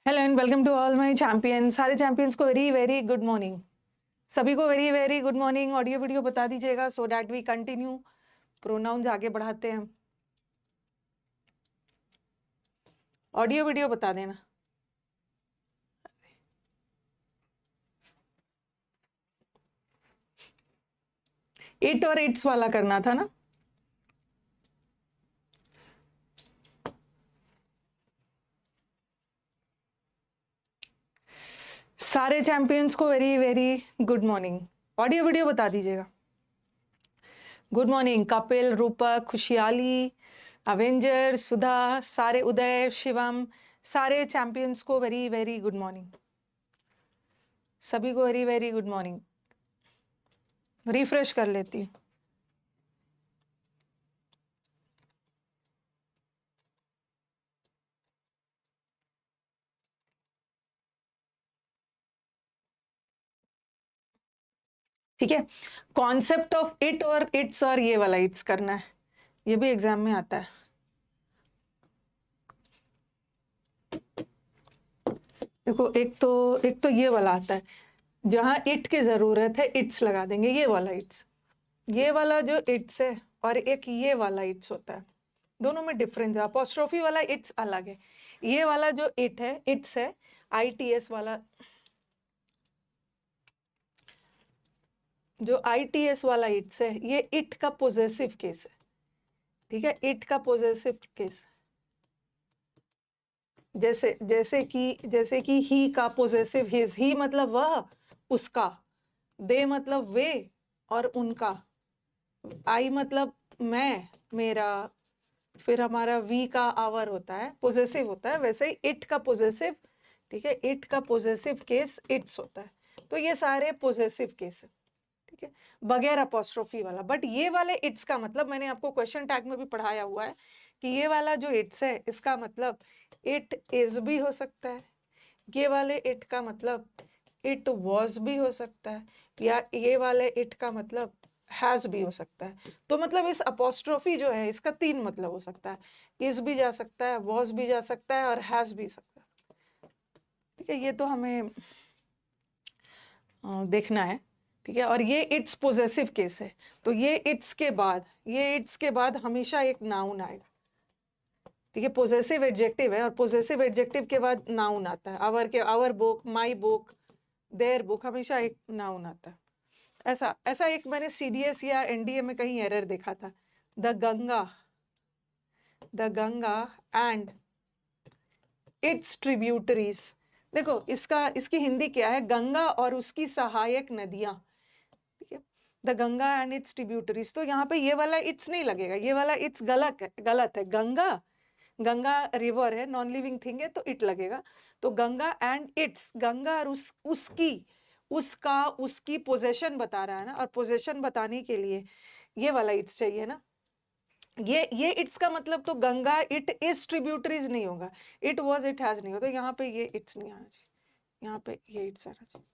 Hello and welcome to all my champions. सारे champions को very very good morning. सभी को very very good morning. Audio video बता दीजिएगा so that we continue. Pronouns आगे बढ़ाते हैं। ऑडियो वीडियो बता देना। इट और इट्स वाला करना था ना। सारे चैंपियंस को very very good morning. Audio video बता दीजिएगा। गुड मॉर्निंग कपिल, रूपक, खुशहाली, अवेंजर, सुधा, सारे उदय, शिवम, सारे चैंपियंस को वेरी वेरी गुड मॉर्निंग। सभी को very very good morning. Refresh कर लेती हूँ। ठीक है, कॉन्सेप्ट ऑफ इट और इट्स और ये वाला इट्स करना है। ये भी एग्जाम में आता है। देखो एक तो ये वाला आता है जहां इट की जरूरत है इट्स लगा देंगे। ये वाला इट्स, ये वाला जो इट्स है और एक ये वाला इट्स होता है, दोनों में डिफरेंस है। अपोस्ट्रोफी वाला इट्स अलग है। ये वाला जो इट है इट्स है, आईटीएस वाला, जो आईटीएस वाला इट्स है ये इट का पोजेसिव केस है। ठीक है, इट का पोजेसिव केस। जैसे कि ही का पोजेसिव हिज, ही मतलब वह, उसका, दे मतलब वे और उनका, आई मतलब मैं, मेरा, फिर हमारा वी का आवर होता है, पोजेसिव होता है। वैसे ही इट का पोजेसिव, ठीक है, इट का पोजेसिव केस इट्स होता है। तो ये सारे पोजेसिव केस है, ठीक है, बगैर अपोस्ट्रोफी वाला। बट ये वाले इट्स का मतलब मैंने आपको क्वेश्चन टैग में भी पढ़ाया हुआ है कि ये वाला जो इट्स है इसका मतलब इट इज भी हो सकता है। ये वाले इट का मतलब इट वॉज भी हो सकता है, या ये वाले इट का मतलब हैज भी हो सकता है। तो मतलब इस अपोस्ट्रोफी जो है इसका तीन मतलब हो सकता है। इज भी जा सकता है, वॉज भी जा सकता है और हैज भी सकता है। ठीक है, ये तो हमें देखना है। ठीक है, और ये इट्स पोजेसिव केस है। तो ये इट्स के बाद हमेशा एक नाउन आएगा। ठीक है, पोजेसिव एडजेक्टिव है और पोजेसिव एडजेक्टिव के बाद नाउन आता है। Our book, my book, their book, हमेशा एक नाउन आता है। ऐसा ऐसा एक मैंने सीडीएस या एनडीए में कहीं एरर देखा था। The Ganga and it's tributaries. देखो इसकी हिंदी क्या है, गंगा और उसकी सहायक नदियां। ठीक है, the Ganga and it's tributaries. तो यहाँ पे ये वाला इट्स नहीं लगेगा, ये वाला इट्स गलत है। गंगा रिवर है, नॉन लिविंग थिंग है, तो इट लगेगा। तो गंगा एंड इट्स, गंगा और उसकी पोजेशन बता रहा है ना, और पोजेशन बताने के लिए ये वाला इट्स चाहिए ना। ये इट्स का मतलब तो गंगा इट इज ट्रिब्यूटरीज नहीं होगा, इट वॉज इट हैज नहीं होगा। तो यहाँ पे ये इट्स नहीं आना चाहिए, यहाँ पे ये इट्स आना चाहिए।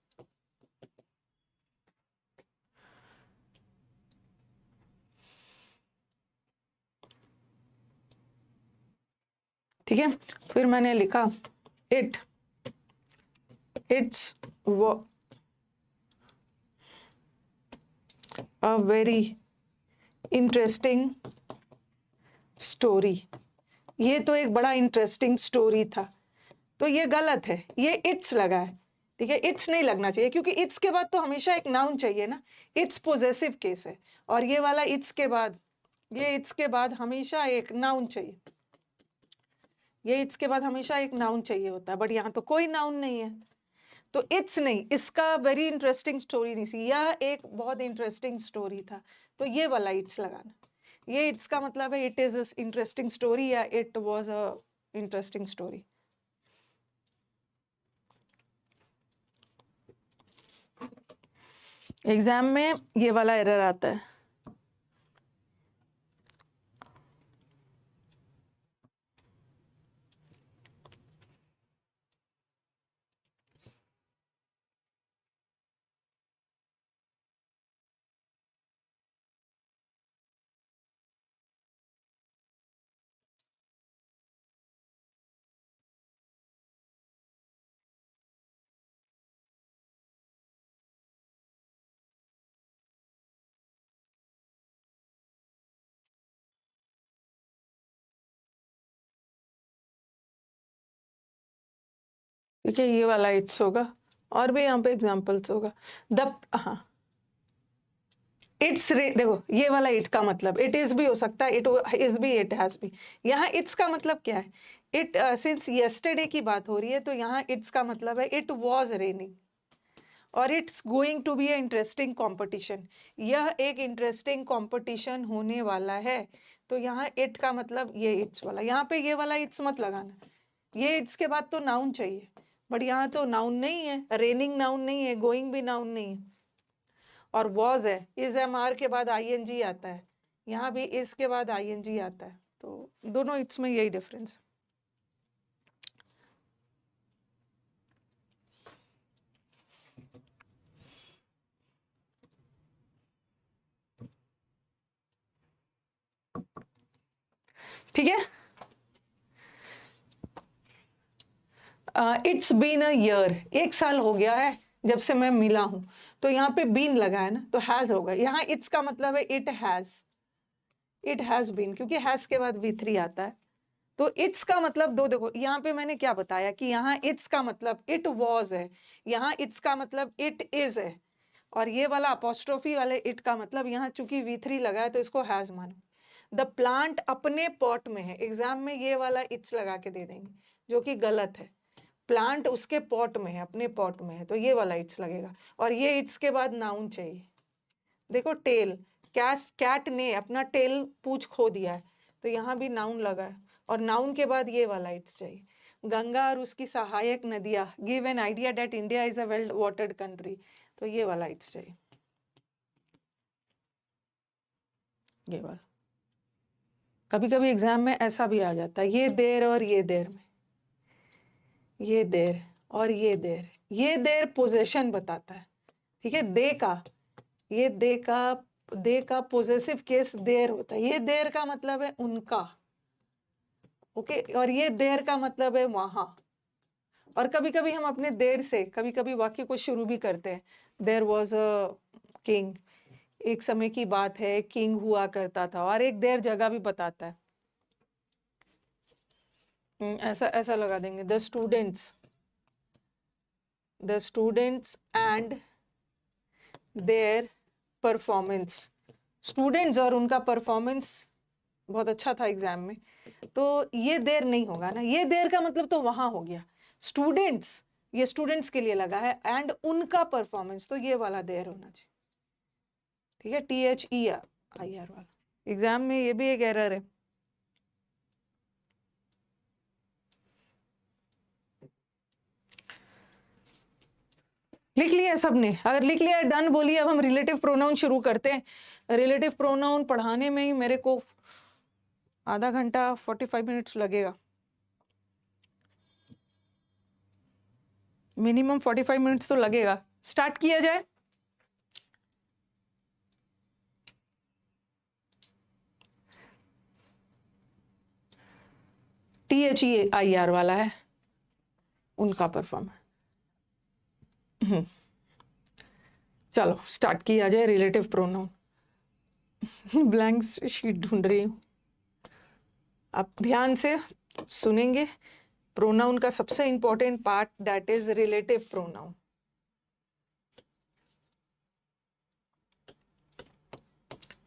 ठीक है, फिर मैंने लिखा it's a very interesting story. ये तो एक बड़ा इंटरेस्टिंग स्टोरी था। तो ये गलत है, ये इट्स लगा है। ठीक है, इट्स नहीं लगना चाहिए क्योंकि इट्स के बाद तो हमेशा एक नाउन चाहिए ना। इट्स पोजेसिव केस है और ये वाला इट्स के बाद हमेशा एक नाउन चाहिए। ये इट्स के बाद हमेशा एक नाउन चाहिए होता है, बट यहाँ तो कोई नाउन नहीं है। तो इट्स नहीं, इसका वेरी इंटरेस्टिंग स्टोरी नहीं थी, यह एक बहुत इंटरेस्टिंग स्टोरी था। तो ये वाला इट्स लगाना। ये इट्स का मतलब है इट इज इंटरेस्टिंग स्टोरी या it was a interesting story. Exam में ये वाला एरर आता है। ठीक है, ये वाला इट्स होगा, और भी यहाँ पे एग्जाम्पल्स होगा। हाँ, इट्स देखो ये वाला इट का मतलब इट इज भी हो सकता है, इट इज भी, इट हैज भी। यहाँ इट्स का मतलब क्या है? इट सिंस यस्टरडे की बात हो रही है तो यहाँ इट्स का मतलब है इट वॉज रेनिंग और it's going to be a interesting competition. यह एक इंटरेस्टिंग कॉम्पिटिशन होने वाला है। तो यहाँ इट का मतलब ये इट्स वाला, यहाँ पे ये वाला इट्स मत लगाना, ये इट्स के बाद तो नाउन चाहिए, बट यहाँ तो नाउन नहीं है, रेनिंग नाउन नहीं है, गोइंग भी नाउन नहीं है, और वॉज है, इज एम आर के बाद आईएनजी आता है, यहाँ भी इस के बाद आईएनजी आता है, तो दोनों इट्स में यही डिफरेंस। ठीक है, इट्स बीन अ ईयर, एक साल हो गया है जब से मैं मिला हूं, तो यहाँ पे बीन लगा है ना, तो हैज होगा। यहाँ इट्स का मतलब है इट हैज बीन, क्योंकि हैज के बाद V3 आता है। तो इट्स का मतलब दो, देखो यहाँ पे मैंने क्या बताया कि यहाँ इट्स का मतलब इट वॉज है, यहाँ इट्स का मतलब इट इज है, और ये वाला अपोस्ट्रोफी वाले इट का मतलब यहाँ चूंकि V3 लगा है तो इसको हैज मानो। द प्लांट अपने पॉट में है, एग्जाम में ये वाला इट्स लगा के दे देंगे जो कि गलत है। प्लांट उसके पॉट में है, अपने पॉट में है, तो ये वाला इट्स लगेगा, और ये इट्स के बाद नाउन चाहिए। देखो टेल, कैट ने अपना टेल पूंछ खो दिया है, तो यहाँ भी नाउन लगा है, और नाउन के बाद ये वाला इट्स चाहिए। गंगा और उसकी सहायक नदियां give an idea that India is a well watered country, तो ये वाला इट्स चाहिए, ये वाला। कभी कभी एग्जाम में ऐसा भी आ जाता है, ये देर और ये देर में, ये देर और ये देर पोजेशन बताता है। ठीक है, ये दे का पोजेसिव केस देर होता है, ये देर का मतलब है उनका, ओके, और ये देर का मतलब है वहां। और कभी कभी हम अपने देर से कभी कभी वाक्य को शुरू भी करते हैं, देयर वॉज अ किंग, एक समय की बात है, किंग हुआ करता था, और एक देर जगह भी बताता है। ऐसा ऐसा लगा देंगे, the students and their performance, students और उनका परफॉर्मेंस बहुत अच्छा था एग्जाम में, तो ये देर नहीं होगा ना, ये देर का मतलब तो वहां हो गया, स्टूडेंट्स, ये स्टूडेंट्स के लिए लगा है, एंड उनका परफॉर्मेंस, तो ये वाला देर होना चाहिए। ठीक है, THEIR वाला, एग्जाम में ये भी एक एरर है। लिख लिया सबने? अगर लिख लिया डन बोलिए। अब हम रिलेटिव प्रोनाउन शुरू करते हैं। रिलेटिव प्रोनाउन पढ़ाने में ही मेरे को आधा घंटा 45 मिनट्स लगेगा, मिनिमम 45 मिनट्स तो लगेगा। स्टार्ट किया जाए। THEIR वाला है, उनका परफॉर्म। चलो स्टार्ट किया जाए रिलेटिव प्रोनाउन। ब्लैंक शीट ढूंढ रही हूँ, आप ध्यान से सुनेंगे। प्रोनाउन का सबसे important part that is relative pronoun.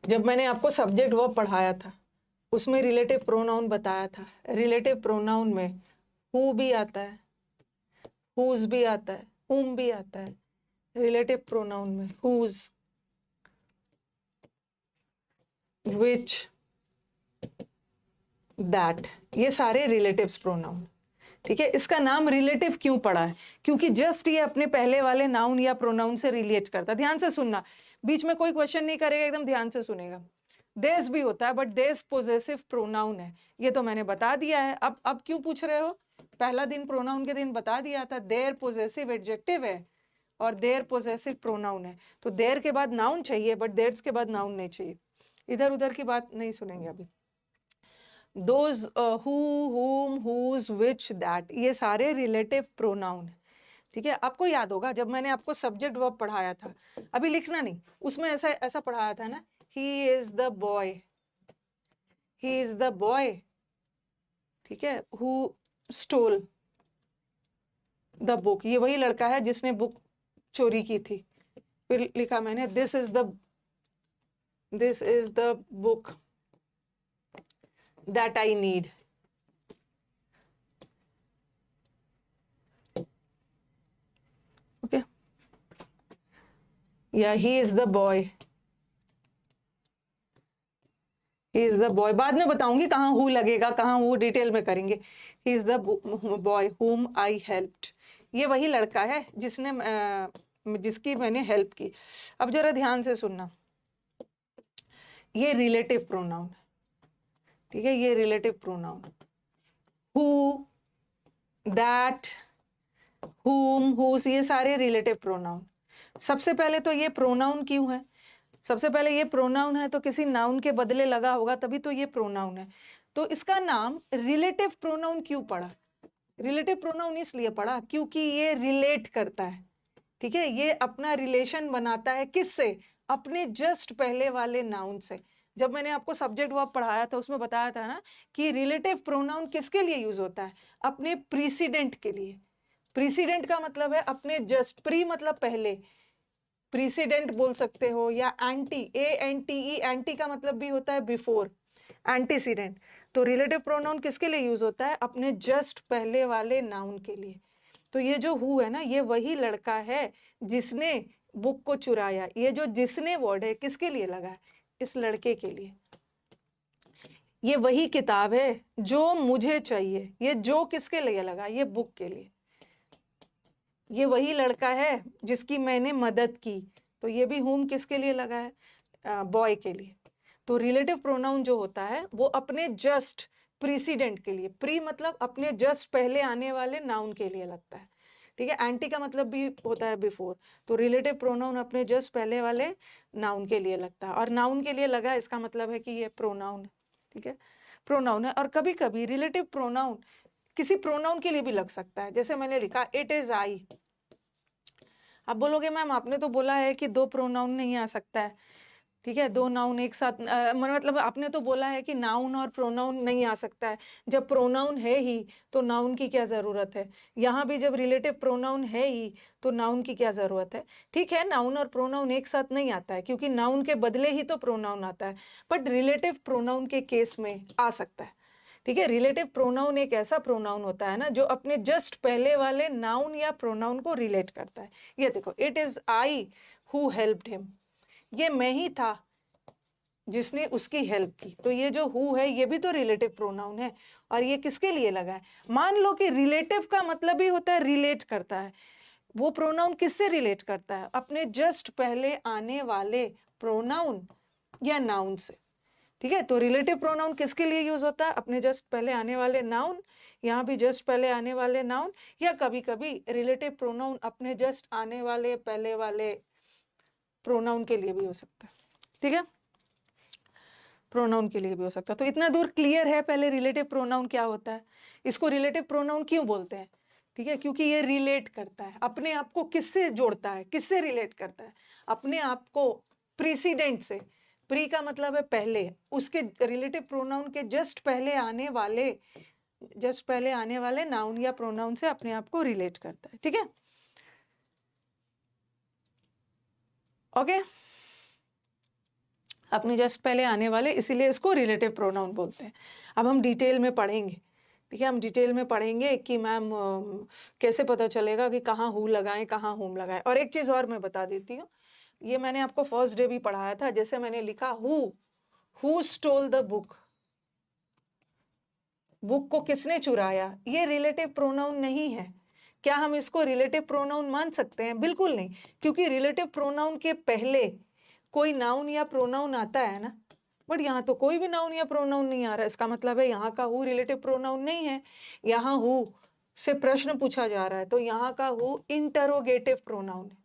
जब मैंने आपको सब्जेक्ट वर्ब पढ़ाया था उसमें रिलेटिव प्रोनाउन बताया था। रिलेटिव प्रोनाउन में हु भी आता है, हुज भी आता है, हुम भी आता है। रिलेटिव प्रोनाउन में हुज, विच, दैट, ये सारे रिलेटिव्स प्रोनाउन। ठीक है, इसका नाम रिलेटिव क्यों पड़ा है? क्योंकि जस्ट ये अपने पहले वाले नाउन या प्रोनाउन से रिलेट करता है। ध्यान से सुनना, बीच में कोई क्वेश्चन नहीं करेगा, एकदम ध्यान से सुनेगा। देस भी होता है बट देस पोजेसिव प्रोनाउन है, ये तो मैंने बता दिया है। अब क्यों पूछ रहे हो? पहला दिन प्रोनाउन के दिन बता दिया था, देर पोजेसिव एडजेक्टिव है और देर पोजेसिव प्रोनाउन है, तो देर के बाद नाउन चाहिए बट देर्स के बाद नाउन नहीं चाहिए। इधर उधर की बात नहीं सुनेंगे अभी। Those, who, whom, whose, which, that, ये सारे रिलेटिव प्रोनाउन है। ठीक है, आपको याद होगा जब मैंने आपको सब्जेक्ट वर्ब पढ़ाया था, अभी लिखना नहीं, उसमें ऐसा ऐसा पढ़ाया था ना, ही is the boy, he is the boy. ठीक है, हु स्टोल, द बुक, ये वही लड़का है जिसने बुक चोरी की थी। फिर लिखा मैंने this is the book that I need. Okay, या he is the boy, he is the boy, बाद में बताऊंगी कहाँ हु लगेगा, कहाँ वो डिटेल में करेंगे। ही इज द बॉय हुम आई हेल्प्ड, ये वही लड़का है जिसने जिसकी मैंने हेल्प की। अब जरा ध्यान से सुनना, ये रिलेटिव प्रोनाउन, ठीक है, ये रिलेटिव प्रोनाउन, हु, दैट, हुम, हुस, ये सारे रिलेटिव प्रोनाउन। सबसे पहले तो ये प्रोनाउन क्यों है, सबसे पहले ये प्रोनाउन है तो किसी नाउन के बदले लगा होगा, तभी तो ये प्रोनाउन है। तो इसका नाम रिलेटिव प्रोनाउन क्यों पड़ा, रिलेटिव प्रोनाउन इसलिए पड़ा क्योंकि ये रिलेट करता है, ठीक है, ये अपना रिलेशन बनाता है किससे, अपने जस्ट पहले वाले नाउन से। जब मैंने आपको सब्जेक्ट वर्ब पढ़ाया था उसमें बताया था ना कि रिलेटिव प्रोनाउन किसके लिए यूज होता है, अपने प्रीसिडेंट के लिए। प्रीसिडेंट का मतलब है अपने जस्ट, प्री मतलब पहले, प्रीसिडेंट बोल सकते हो, या एंटी, ANTE, एंटी का मतलब भी होता है बिफोर, एंटीसीडेंट। तो रिलेटिव प्रोनाउन किसके लिए यूज होता है, अपने जस्ट पहले वाले नाउन के लिए। तो ये जो हु है ना, ये वही लड़का है जिसने बुक को चुराया। ये जो जिसने वर्ड है किसके लिए लगा है, इस लड़के के लिए। ये वही किताब है जो मुझे चाहिए, ये जो किसके लिए लगा, ये बुक के लिए। ये वही लड़का है जिसकी मैंने मदद की, तो ये भी हुम किसके लिए लगा है, बॉय के लिए। तो रिलेटिव प्रोनाउन जो होता है वो अपने जस्ट प्रीसिडेंट के लिए, प्री मतलब अपने जस्ट पहले आने वाले नाउन के लिए लगता है, ठीक है। एंटी का मतलब भी होता है बिफोर। तो रिलेटिव प्रोनाउन अपने जस्ट पहले वाले नाउन के लिए लगता है, और नाउन के लिए लगा इसका मतलब है कि ये प्रोनाउन है, ठीक है, प्रोनाउन है। और कभी कभी रिलेटिव प्रोनाउन किसी प्रोनाउन के लिए भी लग सकता है, जैसे मैंने लिखा इट इज आई। आप बोलोगे मैम आपने तो बोला है कि दो प्रोनाउन नहीं आ सकता है, ठीक है, दो नाउन एक साथ, मतलब आपने तो बोला है कि नाउन और प्रोनाउन नहीं आ सकता है। जब प्रोनाउन है ही तो नाउन की क्या जरूरत है, यहाँ भी जब रिलेटिव प्रोनाउन है ही तो नाउन की क्या जरूरत है। ठीक है, नाउन और प्रोनाउन एक साथ नहीं आता है क्योंकि नाउन के बदले ही तो प्रोनाउन आता है, बट रिलेटिव प्रोनाउन के केस में आ सकता है, ठीक है। रिलेटिव प्रोनाउन एक ऐसा प्रोनाउन होता है ना जो अपने जस्ट पहले वाले नाउन या प्रोनाउन को रिलेट करता है। ये देखो, it is I who helped him, ये मैं ही था जिसने उसकी हेल्प की। तो ये जो हु है ये भी तो रिलेटिव प्रोनाउन है, और ये किसके लिए लगा है। मान लो कि रिलेटिव का मतलब ही होता है रिलेट करता है, वो प्रोनाउन किससे रिलेट करता है, अपने जस्ट पहले आने वाले प्रोनाउन या नाउन से, ठीक है। तो रिलेटिव प्रोनाउन किसके लिए यूज होता है, अपने जस्ट पहले आने वाले नाउन, यहाँ भी जस्ट पहले आने वाले नाउन, या कभी कभी रिलेटिव प्रोनाउन अपने जस्ट आने वाले पहले वाले प्रोनाउन के लिए भी हो सकता है, ठीक है, प्रोनाउन के लिए भी हो सकता है। तो इतना दूर क्लियर है पहले रिलेटिव प्रोनाउन क्या होता है, इसको रिलेटिव प्रोनाउन क्यों बोलते हैं, ठीक है, क्योंकि ये रिलेट करता है, अपने आप को किससे जोड़ता है, किससे रिलेट करता है, अपने आप को प्रीसिडेंट से। प्री का मतलब है पहले, उसके रिलेटिव प्रोनाउन के जस्ट पहले आने वाले नाउन या प्रोनाउन से अपने आप को रिलेट करता है, ठीक है, ओके। अपने जस्ट पहले आने वाले, इसीलिए इसको रिलेटिव प्रोनाउन बोलते हैं। अब हम डिटेल में पढ़ेंगे, ठीक है, हम डिटेल में पढ़ेंगे कि मैम कैसे पता चलेगा कि कहाँ हु लगाएं कहाँ हुम लगाएं। और एक चीज और मैं बता देती हूँ, ये मैंने आपको फर्स्ट डे भी पढ़ाया था, जैसे मैंने लिखा who stole the book, book को किसने चुराया, ये रिलेटिव प्रोनाउन नहीं है। क्या हम इसको रिलेटिव प्रोनाउन मान सकते हैं, बिल्कुल नहीं, क्योंकि रिलेटिव प्रोनाउन के पहले कोई नाउन या प्रोनाउन आता है ना, बट यहाँ तो कोई भी नाउन या प्रोनाउन नहीं आ रहा, इसका मतलब है यहाँ का हु रिलेटिव प्रोनाउन नहीं है। यहाँ हु से प्रश्न पूछा जा रहा है, तो यहाँ का हु इंटरोगेटिव प्रोनाउन है।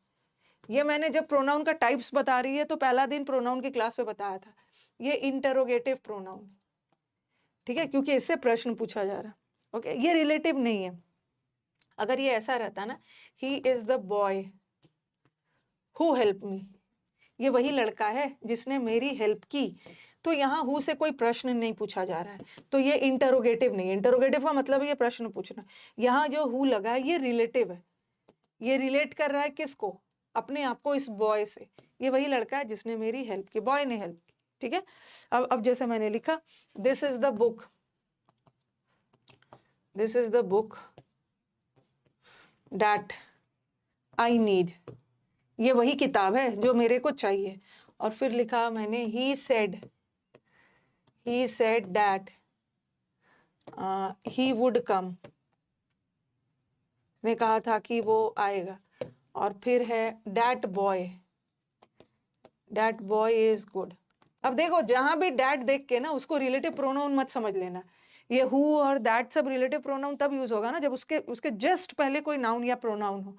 ये मैंने जब प्रोनाउन का टाइप्स बता रही है तो पहला दिन प्रोनाउन की क्लास में बताया था, ये इंटरोगेटिव प्रोनाउन है, ठीक है, क्योंकि इससे प्रश्न पूछा जा रहा है, ओके, ये रिलेटिव नहीं है। अगर ये ऐसा रहता ना, ही is the boy who help me, ये वही लड़का है जिसने मेरी हेल्प की, तो यहाँ हु से कोई प्रश्न नहीं पूछा जा रहा है, तो ये इंटरोगेटिव नहीं है। इंटरोगेटिव का मतलब है ये प्रश्न पूछना। यहाँ जो हु लगा है ये रिलेटिव है, ये रिलेट कर रहा है किसको, अपने आप को इस बॉय से। ये वही लड़का है जिसने मेरी हेल्प की, बॉय ने हेल्प की, ठीक है। अब जैसे मैंने लिखा this is the book, this is the book that I need, ये वही किताब है जो मेरे को चाहिए। और फिर लिखा मैंने he said that he would come, ने कहा था कि वो आएगा। और फिर है that boy is good। अब देखो जहां भी that देख के ना उसको रिलेटिव प्रोनाउन मत समझ लेना। ये who और that सब रिलेटिव प्रोनाउन तब यूज होगा ना जब उसके जस्ट पहले कोई नाउन या प्रोनाउन हो।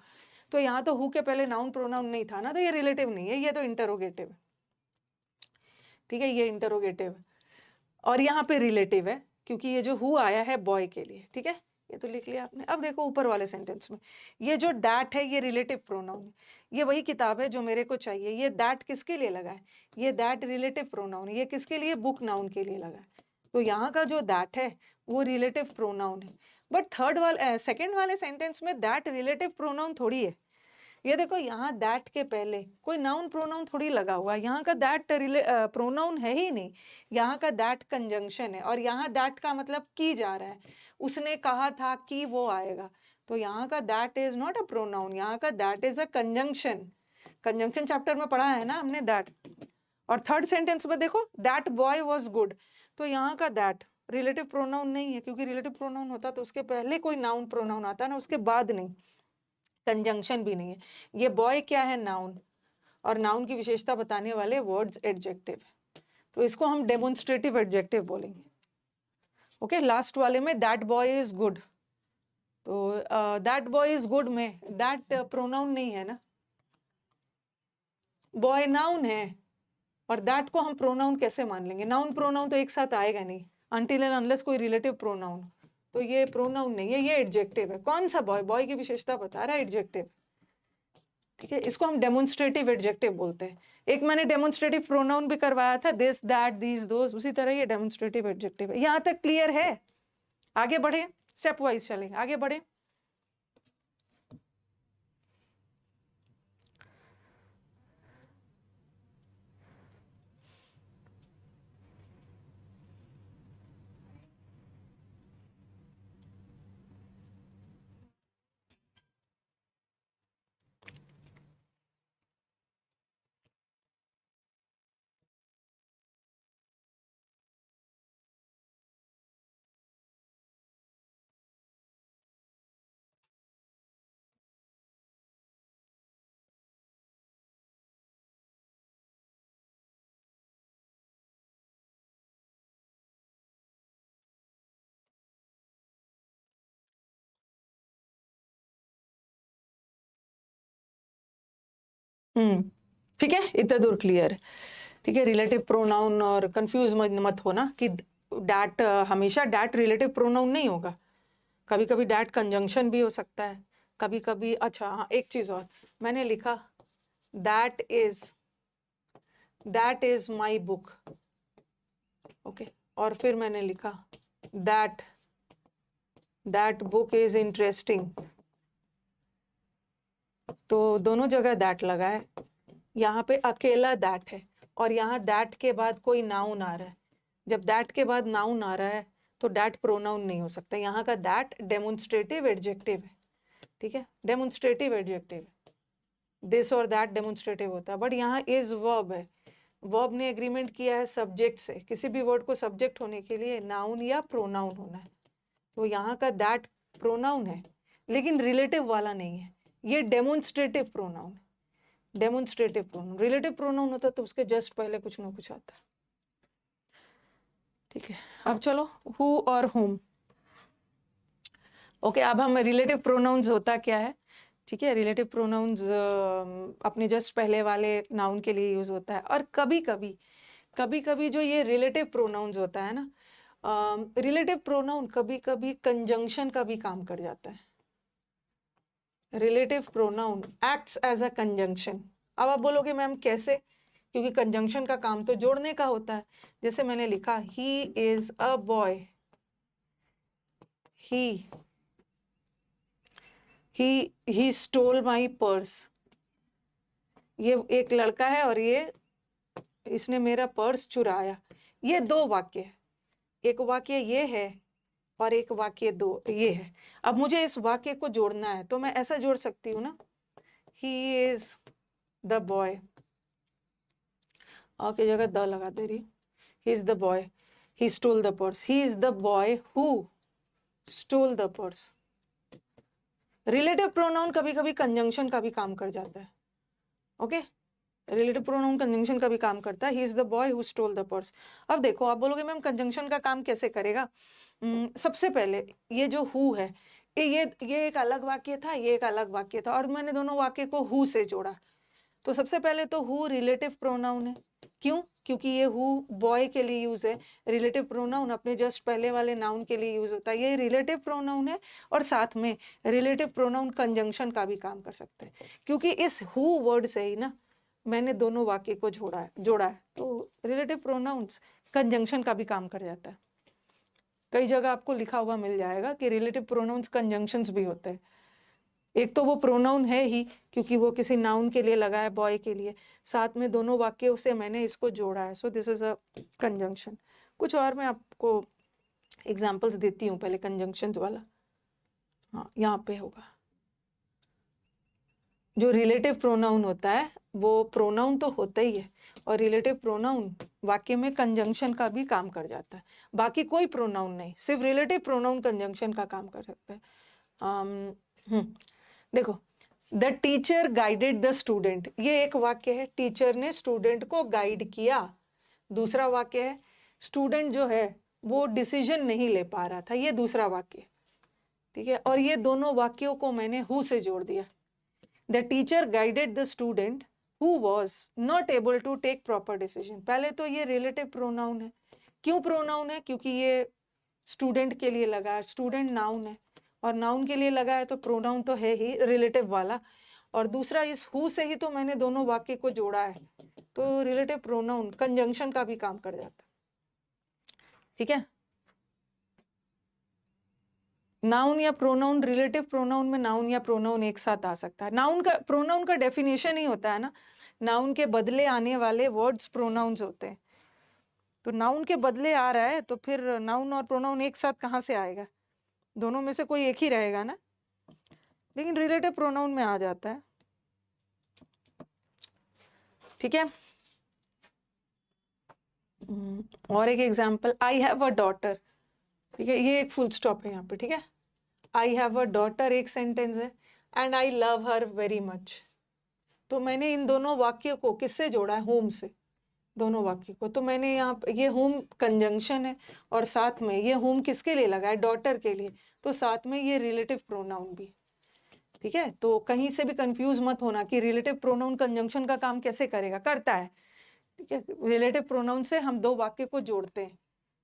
तो यहाँ तो हु के पहले नाउन प्रोनाउन नहीं था ना, तो ये रिलेटिव नहीं है, ये तो इंटरोगेटिव है, ठीक है, ये इंटरोगेटिव है। और यहाँ पे रिलेटिव है क्योंकि ये जो हु आया है बॉय के लिए, ठीक है, ये तो लिख लिया आपने। अब देखो ऊपर वाले सेंटेंस में ये जो दैट है ये रिलेटिव प्रोनाउन है, ये वही किताब है जो मेरे को चाहिए। ये दैट किसके लिए लगा है, ये दैट रिलेटिव प्रोनाउन है, ये किसके लिए, बुक नाउन के लिए लगा है। तो यहाँ का जो दैट है वो रिलेटिव प्रोनाउन है। बट सेकेंड वाले सेंटेंस में दैट रिलेटिव प्रोनाउन थोड़ी है। ये देखो यहाँ दैट के पहले कोई नाउन प्रोनाउन थोड़ी लगा हुआ है, यहाँ का दैट प्रोनाउन है ही नहीं, यहाँ का दैट कंजंक्शन है। और यहाँ दैट का मतलब की जा रहा है, उसने कहा था कि वो आएगा। तो यहाँ का that is not a pronoun, यहाँ का that is a conjunction. Conjunction chapter में पढ़ा है ना हमने दैट। और थर्ड सेंटेंस में देखो दैट बॉय वॉज गुड, तो यहाँ का दैट रिलेटिव प्रोनाउन नहीं है, क्योंकि रिलेटिव प्रोनाउन होता तो उसके पहले कोई नाउन प्रोनाउन आता ना, उसके बाद नहीं, कंजंक्शन भी नहीं है। ये बॉय क्या है, नाउन, और नाउन की विशेषता बताने वाले वर्ड्स एडजेक्टिव, तो इसको हम डेमोन्स्ट्रेटिव एडजेक्टिव बोलेंगे। ओके, लास्ट वाले में दैट बॉय इज गुड, तो दैट बॉय इज गुड में दैट प्रोनाउन नहीं है ना, बॉय नाउन है, और दैट को हम प्रोनाउन कैसे मान लेंगे, नाउन प्रोनाउन तो एक साथ आएगा नहीं अनटिल एंड अनलेस कोई रिलेटिव प्रोनाउन, तो ये प्रोनाउन नहीं है, ये एडजेक्टिव है। कौन सा बॉय, बॉय की विशेषता बता रहा है, एडजेक्टिव, ठीक है, इसको हम डेमोन्स्ट्रेटिव एडजेक्टिव बोलते हैं। एक मैंने डेमोन्स्ट्रेटिव प्रोनाउन भी करवाया था, दिस दैट दीज दोस, उसी तरह ये डेमोन्स्ट्रेटिव एडजेक्टिव है। यहाँ तक क्लियर है? आगे बढ़े, स्टेप वाइज चलें, आगे बढ़े। ठीक है, इतना दूर क्लियर है, ठीक है। रिलेटिव प्रोनाउन और कंफ्यूज मत होना कि डैट हमेशा डैट रिलेटिव प्रोनाउन नहीं होगा, कभी कभी डैट कंजंक्शन भी हो सकता है, कभी कभी। अच्छा हाँ, एक चीज और मैंने लिखा that is my book, okay, और फिर मैंने लिखा दैट बुक इज इंटरेस्टिंग, तो दोनों जगह दैट लगा है। यहाँ पे अकेला दैट है और यहाँ दैट के बाद कोई नाउन आ रहा है। जब दैट के बाद नाउन आ रहा है तो दैट प्रोनाउन नहीं हो सकता। यहाँ का दैट डेमोन्स्ट्रेटिव एडजेक्टिव है, ठीक है, डेमोन्स्ट्रेटिव एडजेक्टिव है। दिस और दैट डेमोन्स्ट्रेटिव होता है, बट यहाँ इज वर्ब है। वर्ब ने एग्रीमेंट किया है सब्जेक्ट से, किसी भी वर्ड को सब्जेक्ट होने के लिए नाउन या प्रोनाउन होना है। तो यहाँ का दैट प्रोनाउन है लेकिन रिलेटिव वाला नहीं है, ये डेमोन्स्ट्रेटिव प्रोनाउन है। डेमोन्स्ट्रेटिव प्रोनाउन, रिलेटिव प्रोनाउन होता तो उसके जस्ट पहले कुछ ना कुछ आता, ठीक है। अब चलो हु और हुम, ओके। अब हम रिलेटिव प्रोनाउंस होता क्या है, ठीक है। रिलेटिव प्रोनाउंस अपने जस्ट पहले वाले नाउन के लिए यूज होता है, और कभी कभी जो ये रिलेटिव प्रोनाउंस होता है ना, रिलेटिव प्रोनाउन कभी कभी कंजंक्शन का भी काम कर जाता है। Relative pronoun acts as a conjunction. अब आप बोलोगे मैम कैसे, क्योंकि कंजंक्शन का काम तो जोड़ने का होता है। जैसे मैंने लिखा he is a boy, he stole my purse. ये एक लड़का है और इसने मेरा पर्स चुराया। ये दो वाक्य है, एक वाक्य ये है और एक वाक्य दो ये है। अब मुझे इस वाक्य को जोड़ना है तो मैं ऐसा जोड़ सकती हूँ ना, ही इज द बॉय, और की जगह द लगा दे रही, ही is the boy, he stole the purse, he is the boy who stole the purse. Relative pronoun कभी कभी कंजंक्शन का भी काम कर जाता है। ओके, रिलेटिव प्रोनाउन कंजंक्शन का भी काम करता है। ही is the boy who stole the purse. अब देखो, आप बोलोगे मैम कंजंक्शन का काम कैसे करेगा? सबसे पहले ये जो हु है, ये एक अलग वाक्य था, ये एक अलग वाक्य था, और मैंने दोनों वाक्य को हु से जोड़ा। तो सबसे पहले तो हु रिलेटिव प्रोनाउन है। क्यों? क्योंकि ये हु बॉय के लिए यूज है। रिलेटिव प्रोनाउन अपने जस्ट पहले वाले नाउन के लिए यूज होता है, ये रिलेटिव प्रोनाउन है। और साथ में रिलेटिव प्रोनाउन कंजंक्शन का भी काम कर सकते हैं, क्योंकि इस हु वर्ड से ही ना मैंने दोनों वाक्य को जोड़ा है। तो रिलेटिव प्रोनाउंस कंजंक्शन का भी काम कर जाता है। कई जगह आपको लिखा हुआ मिल जाएगा कि रिलेटिव प्रोनाउंस कंजंक्शंस भी होते हैं। एक तो वो प्रोनाउन है ही क्योंकि वो किसी नाउन के लिए लगा है, बॉय के लिए, साथ में दोनों वाक्यों से मैंने इसको जोड़ा है, so this is a conjunction. कुछ और मैं आपको एग्जांपल्स देती हूँ पहले कंजंक्शंस वाला। हाँ, यहाँ पे होगा। जो रिलेटिव प्रोनाउन होता है वो प्रोनाउन तो होता ही है, और रिलेटिव प्रोनाउन वाक्य में कंजंक्शन का भी काम कर जाता है। बाकी कोई प्रोनाउन नहीं, सिर्फ रिलेटिव प्रोनाउन कंजंक्शन का काम कर सकता है। देखो, the teacher guided the student, ये एक वाक्य है, टीचर ने स्टूडेंट को गाइड किया। दूसरा वाक्य है स्टूडेंट जो है वो डिसीजन नहीं ले पा रहा था, ये दूसरा वाक्य। ठीक है, और ये दोनों वाक्यों को मैंने हु से जोड़ दिया। The teacher guided the student who was not able to take proper decision. पहले तो ये रिलेटिव प्रोनाउन है। क्यों प्रोनाउन है? क्योंकि ये स्टूडेंट के लिए लगा है, स्टूडेंट नाउन है, और नाउन के लिए लगा है तो प्रोनाउन तो है ही रिलेटिव वाला। और दूसरा, इस हु से ही तो मैंने दोनों वाक्य को जोड़ा है, तो रिलेटिव प्रोनाउन कंजंक्शन का भी काम कर जाता है। ठीक है, नाउन या प्रोनाउन, रिलेटिव प्रोनाउन में नाउन या प्रोनाउन एक साथ आ सकता है। नाउन का, प्रोनाउन का डेफिनेशन ही होता है ना, नाउन के बदले आने वाले वर्ड्स प्रोनाउंस होते हैं। तो नाउन के बदले आ रहा है तो फिर नाउन और प्रोनाउन एक साथ कहाँ से आएगा? दोनों में से कोई एक ही रहेगा ना, लेकिन रिलेटिव प्रोनाउन में आ जाता है। ठीक है, और एक example, I have a daughter. ठीक है, ये एक फुल स्टॉप है यहाँ पे। ठीक है, आई हैव अ डॉटर एक सेंटेंस है, and I love her very much. तो मैंने इन दोनों वाक्यों को किससे जोड़ा है? होम से, दोनों वाक्य को। तो मैंने यहाँ ये होम कंजंक्शन है, और साथ में ये होम किसके लिए लगा है? डॉटर के लिए। तो साथ में ये रिलेटिव प्रोनाउन भी। ठीक है, तो कहीं से भी कंफ्यूज मत होना कि रिलेटिव प्रोनाउन कंजंक्शन का काम कैसे करेगा। करता है। ठीक है, रिलेटिव प्रोनाउन से हम दो वाक्य को जोड़ते हैं,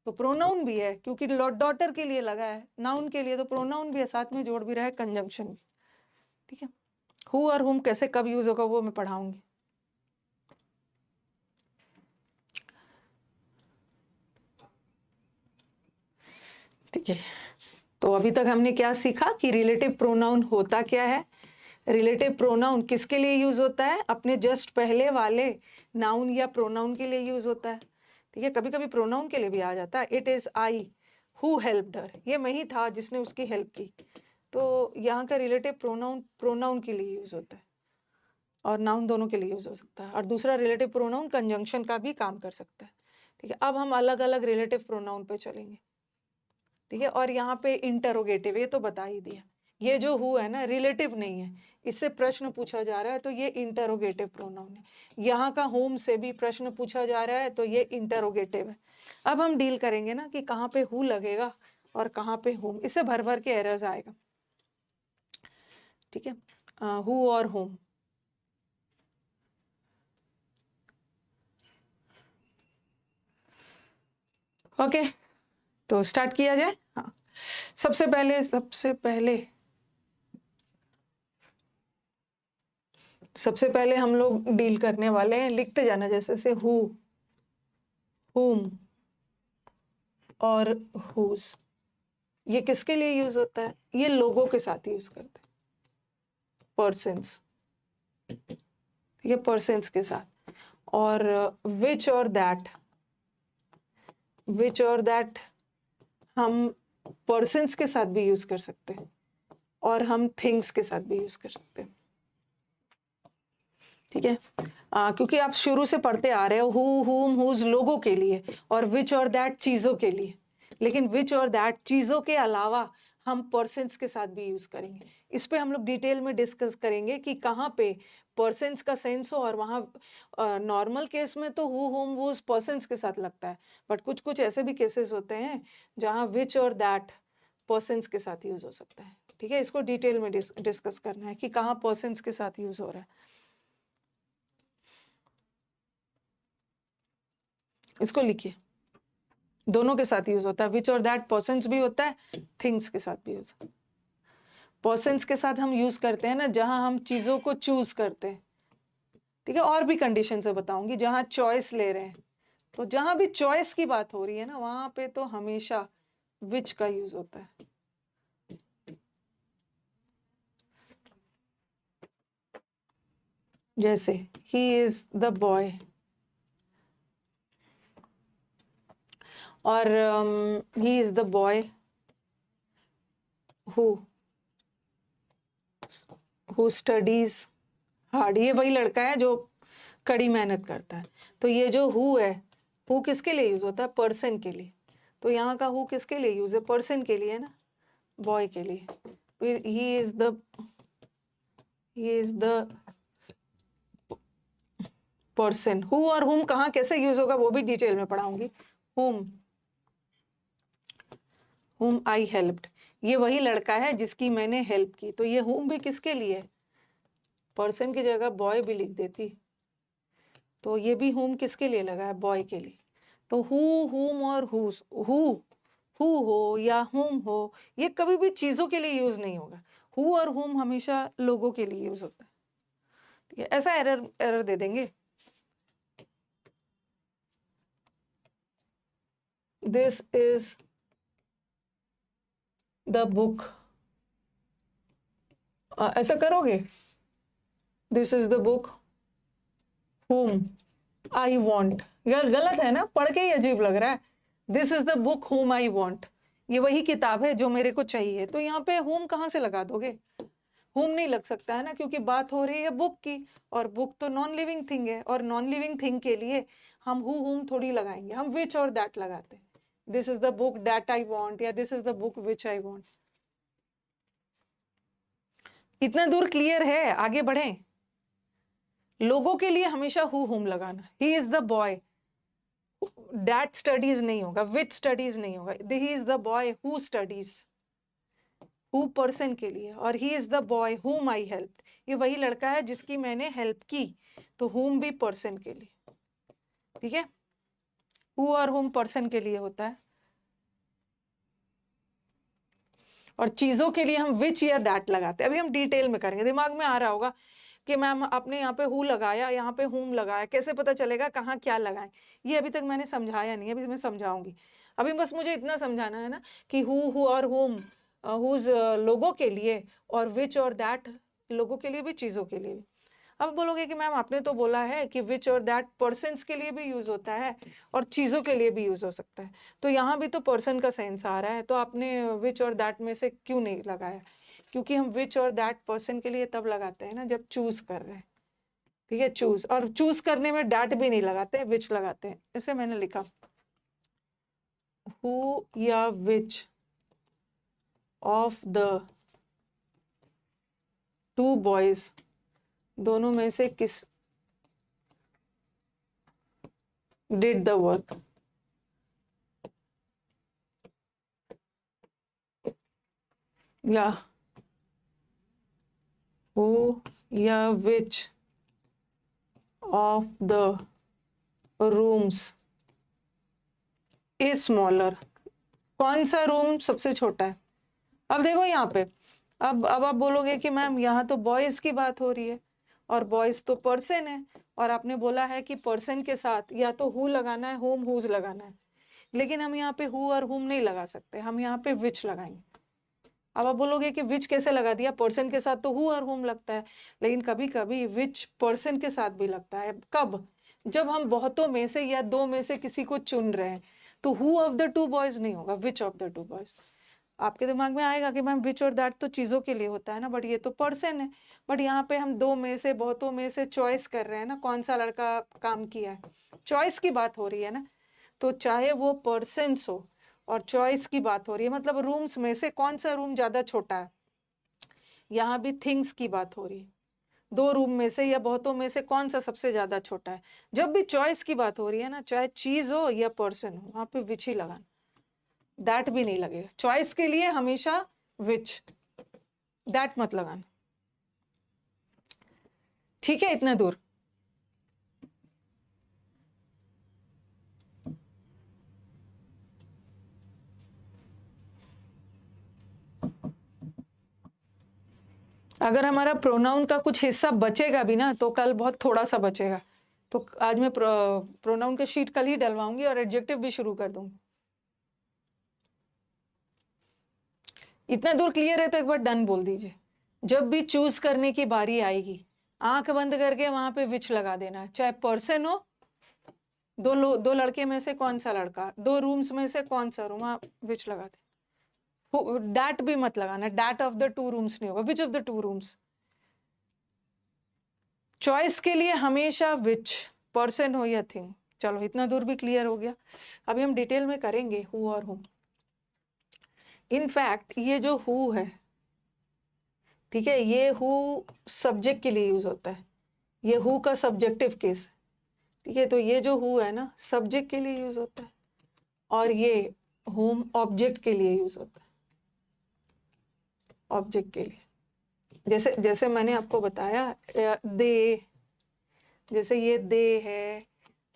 तो प्रोनाउन भी है क्योंकि डॉटर के लिए लगा है, नाउन के लिए, तो प्रोनाउन भी है, साथ में जोड़ भी रहा है कंजंक्शन भी। ठीक है, हु और हुम कैसे कब यूज होगा वो मैं पढ़ाऊंगी। ठीक है, तो अभी तक हमने क्या सीखा कि रिलेटिव प्रोनाउन होता क्या है। रिलेटिव प्रोनाउन किसके लिए यूज होता है? अपने जस्ट पहले वाले नाउन या प्रोनाउन के लिए यूज होता है। ठीक है, कभी कभी प्रोनाउन के लिए भी आ जाता है। It is I who helped हर, ये मैं ही था जिसने उसकी हेल्प की। तो यहाँ का रिलेटिव प्रोनाउन प्रोनाउन के लिए यूज होता है, और नाउन दोनों के लिए यूज हो सकता है। और दूसरा रिलेटिव प्रोनाउन कंजंक्शन का भी काम कर सकता है। ठीक है, अब हम अलग अलग रिलेटिव प्रोनाउन पे चलेंगे। ठीक है, और यहाँ पे इंटरोगेटिव, ये तो बता ही दिया। ये जो हु है ना, रिलेटिव नहीं है, इससे प्रश्न पूछा जा रहा है तो ये इंटरोगेटिव प्रोनाउन है। यहाँ का होम से भी प्रश्न पूछा जा रहा है तो ये इंटरोगेटिव है। अब हम डील करेंगे ना कि कहाँ पे हु लगेगा और कहाँ पे होम, इससे भर भर के एरर्स आएगा। ठीक है, हु और होम। ओके, तो स्टार्ट किया जाए। हाँ, सबसे पहले सबसे पहले हम लोग डील करने वाले हैं, लिखते जाना जैसे से हु, हुम और हुज। ये किसके लिए यूज होता है? ये लोगों के साथ यूज करते हैं, पर्सन्स, ये पर्सन्स के साथ। और विच और दैट, विच और दैट हम पर्सन्स के साथ भी यूज कर सकते हैं और हम थिंग्स के साथ भी यूज कर सकते हैं। ठीक है, क्योंकि आप शुरू से पढ़ते आ रहे हो हु, हुम, हुज लोगों के लिए और विच और दैट चीजों के लिए, लेकिन विच और दैट चीजों के अलावा हम पर्सन्स के साथ भी यूज करेंगे। इस पे हम लोग डिटेल में डिस्कस करेंगे कि कहाँ पे पर्सन्स का सेंस हो, और वहाँ नॉर्मल केस में तो हु, हुम, हुज पर्सन्स के साथ लगता है, बट कुछ कुछ ऐसे भी केसेस होते हैं जहाँ विच और दैट पर्सन्स के साथ यूज हो सकता है। ठीक है, इसको डिटेल में डिस्कस करना है कि कहाँ पर्सन्स के साथ यूज हो रहा है। इसको लिखिए, दोनों के साथ यूज होता है, विच और दैट पर्सन्स भी होता है, थिंग्स के साथ भी होता है। पर्सन्स के साथ हम यूज करते हैं ना जहां हम चीजों को चूज करते हैं। ठीक है, और भी कंडीशन से बताऊंगी जहां चॉइस ले रहे हैं, तो जहां भी चॉइस की बात हो रही है ना वहां पे तो हमेशा विच का यूज होता है। जैसे ही इज द बॉय, और ही is the boy who studies hard. ये वही लड़का है जो कड़ी मेहनत करता है। तो ये जो हु है, हु किसके लिए यूज होता है? पर्सन के लिए। तो यहाँ का हु किसके लिए यूज है? पर्सन के लिए ना, बॉय के लिए। फिर ही इज द पर्सन। हु और हुम कहाँ कैसे यूज होगा वो भी डिटेल में पढ़ाऊंगी। हुम आई हेल्प्ड, ये वही लड़का है जिसकी मैंने हेल्प की। तो ये हुम भी किसके लिए है? पर्सन की जगह बॉय भी लिख देती तो ये भी हुम किसके लिए लगा है? बॉय के लिए। तो हु, हुम और हुज, हु हो या हुम हो, ये कभी भी चीजों के लिए यूज नहीं होगा। हु और हुम हमेशा लोगों के लिए यूज होता है। ठीक है, ऐसा एरर दे देंगे, दिस इज द बुक, ऐसा करोगे, this is the book whom I want। यार गलत है ना, पढ़ के ही अजीब लग रहा है। This is the book whom I want, ये वही किताब है जो मेरे को चाहिए। तो यहाँ पे whom कहाँ से लगा दोगे? whom नहीं लग सकता है ना, क्योंकि बात हो रही है बुक की, और बुक तो नॉन लिविंग थिंग है, और नॉन लिविंग थिंग के लिए हम who whom थोड़ी लगाएंगे, हम which और that लगाते हैं। This is the book that I want या this is the book which I want। इतना दूर क्लियर है, आगे बढ़ें। लोगों के लिए हमेशा हु हुम लगाना। ही is the boy, that studies नहीं होगा, विच स्टडीज नहीं होगा। ही is the boy who studies, who person के लिए, और ही इज द बॉय हुम आई हेल्प, ये वही लड़का है जिसकी मैंने हेल्प की। तो हुम भी पर्सन के लिए। ठीक है, हु और हुम पर्सन के लिए होता है, और चीजों के लिए हम विच या दैट लगाते हैं। अभी हम डिटेल में करेंगे। दिमाग में आ रहा होगा कि मैम आपने यहाँ पे हु लगाया, यहाँ पे हुम लगाया, कैसे पता चलेगा कहाँ क्या लगाएं? ये अभी तक मैंने समझाया नहीं, अभी मैं समझाऊंगी। अभी बस मुझे इतना समझाना है ना कि हु और हुम, हुज लोगों के लिए, और विच और दैट लोगों के लिए भी, चीजों के लिए भी। अब बोलोगे कि मैम आपने तो बोला है कि विच और दैट पर्सन्स के लिए भी यूज होता है और चीजों के लिए भी यूज हो सकता है, तो यहाँ भी तो पर्सन का सेंस आ रहा है, तो आपने विच और दैट में से क्यों नहीं लगाया? क्योंकि हम विच और दैट पर्सन के लिए तब लगाते हैं ना जब चूज कर रहे हैं। ठीक है, चूज, और चूज करने में डैट भी नहीं लगाते, विच लगाते हैं। इसे मैंने लिखा हु या which of the two boys, दोनों में से किस डिड द वर्क। या हु या which of the rooms is smaller, कौन सा रूम सबसे छोटा है? अब देखो यहाँ पे, अब आप बोलोगे कि मैम यहाँ तो बॉयज की बात हो रही है, और बॉयज तो पर्सन है, और आपने बोला है कि पर्सन के साथ या तो हु लगाना है, होम हुज लगाना है, लेकिन हम यहाँ पे हु और हुम नहीं लगा सकते, हम यहाँ पे विच लगाएंगे। अब आप बोलोगे कि विच कैसे लगा दिया, पर्सन के साथ तो हु और हुम लगता है, लेकिन कभी कभी विच पर्सन के साथ भी लगता है। कब? जब हम बहुतों में से या दो में से किसी को चुन रहे हैं, तो who of the two boys नहीं होगा, which of the two boys. आपके दिमाग में आएगा कि मैम विच और दैट तो चीजों के लिए होता है ना, बट ये तो पर्सन है। बट यहाँ पे हम दो में से बहुतों में से चॉइस कर रहे हैं ना, कौन सा लड़का काम किया है, चॉइस की बात हो रही है ना। तो चाहे वो पर्सन हो और चॉइस की बात हो रही है, मतलब रूम्स में से कौन सा रूम ज्यादा छोटा है, यहाँ भी थिंग्स की बात हो रही है, दो रूम में से या बहुतों में से कौन सा सबसे ज्यादा छोटा है। जब भी चॉइस की बात हो रही है ना, चाहे चीज हो या पर्सन हो, वहां पे विच ही लगाना, दैट भी नहीं लगेगा। चॉइस के लिए हमेशा विच, दैट मत लगाना। ठीक है, इतना दूर। अगर हमारा प्रोनाउन का कुछ हिस्सा बचेगा भी ना, तो कल बहुत थोड़ा सा बचेगा, तो आज मैं प्रोनाउन का शीट कल ही डलवाऊंगी और एडजेक्टिव भी शुरू कर दूंगी। इतना दूर क्लियर है तो एक बार डन बोल दीजिए। जब भी चूज करने की बारी आएगी, आंख बंद करके वहां पे विच लगा देना, चाहे पर्सन हो, दो लड़के में से कौन सा लड़का, दो रूम्स में से कौन सा रूम, वहां विच लगा दे। डैट भी मत लगाना, that of the two rooms नहीं होगा, which of the two rooms. Choice के लिए हमेशा विच, पर्सन हो या थिंग। चलो इतना दूर भी क्लियर हो गया। अभी हम डिटेल में करेंगे हु और हुम। इनफैक्ट ये जो हु है, ठीक है, ये हु सब्जेक्ट के लिए यूज होता है, ये हु का सब्जेक्टिव केस है। ठीक है, तो ये जो हु है ना, सब्जेक्ट के लिए यूज होता है, और ये हुम ऑब्जेक्ट के लिए यूज होता है, ऑब्जेक्ट के लिए। जैसे जैसे मैंने आपको बताया, दे, जैसे ये दे है,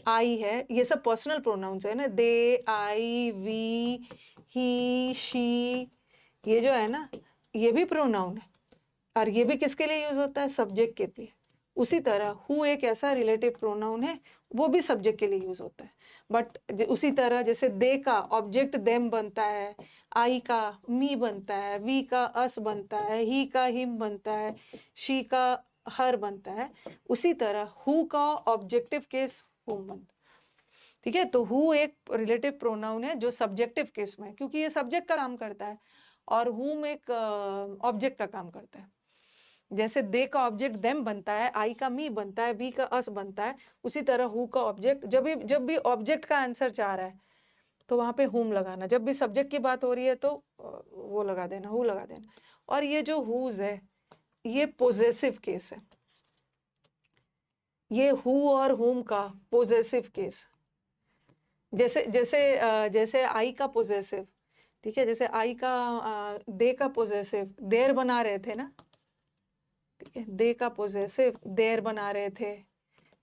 आई है, ये सब पर्सनल प्रोनाउंस है ना, दे, आई, वी, ही, शी, ये जो है ना, ये भी प्रोनाउन है, और ये भी किसके लिए यूज होता है, सब्जेक्ट के लिए। उसी तरह हु एक ऐसा रिलेटिव प्रोनाउन है, वो भी सब्जेक्ट के लिए यूज होता है। बट उसी तरह जैसे दे का ऑब्जेक्ट देम बनता है, आई का मी बनता है, वी का अस बनता है, ही का हिम बनता है, शी का हर बनता है, उसी तरह हु का ऑब्जेक्टिव केस हुम बनता है। ठीक है, तो हु एक रिलेटिव प्रोनाउन है जो सब्जेक्टिव केस में है, क्योंकि ये सब्जेक्ट का काम करता है, और हुम एक ऑब्जेक्ट का काम करता है। जैसे दे का ऑब्जेक्ट देम बनता है, आई का मी बनता है, वी का अस बनता है, उसी तरह हु का ऑब्जेक्ट, जब भी ऑब्जेक्ट का आंसर चाह रहा है तो वहां पे हुम लगाना, जब भी सब्जेक्ट की बात हो रही है तो वो लगा देना, हु लगा देना। और ये जो हुज है, ये पोजेसिव केस है, ये हु और हुम का पोजेसिव केस। जैसे जैसे जैसे आई का पोजेसिव, ठीक है, जैसे आई का दे का पोजेसिव देर बना रहे थे ना, ठीक है, दे का पोजेसिव देर बना रहे थे,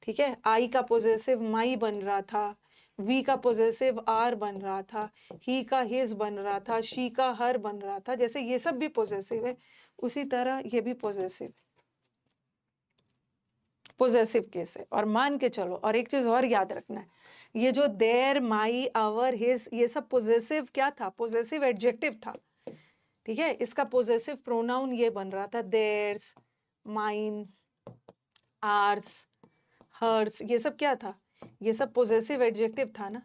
ठीक है, आई का पोजेसिव माई बन रहा था, वी का पोजेसिव आर बन रहा था, ही का हिज बन रहा था, शी का हर बन रहा था, जैसे ये सब भी पोजेसिव है, उसी तरह ये भी पोजेसिव केस है। और मान के चलो, और एक चीज और याद रखना है, ये जो देर, माई, आवर, हिज, ये सब पोजेसिव क्या था, पोजेसिव एडजेक्टिव था। ठीक है, इसका पोजेसिव प्रोनाउन ये बन रहा था, देयर्स, माइन, आर्स, हर्स, ये सब क्या था, ये सब पोजेसिव एडजेक्टिव था ना,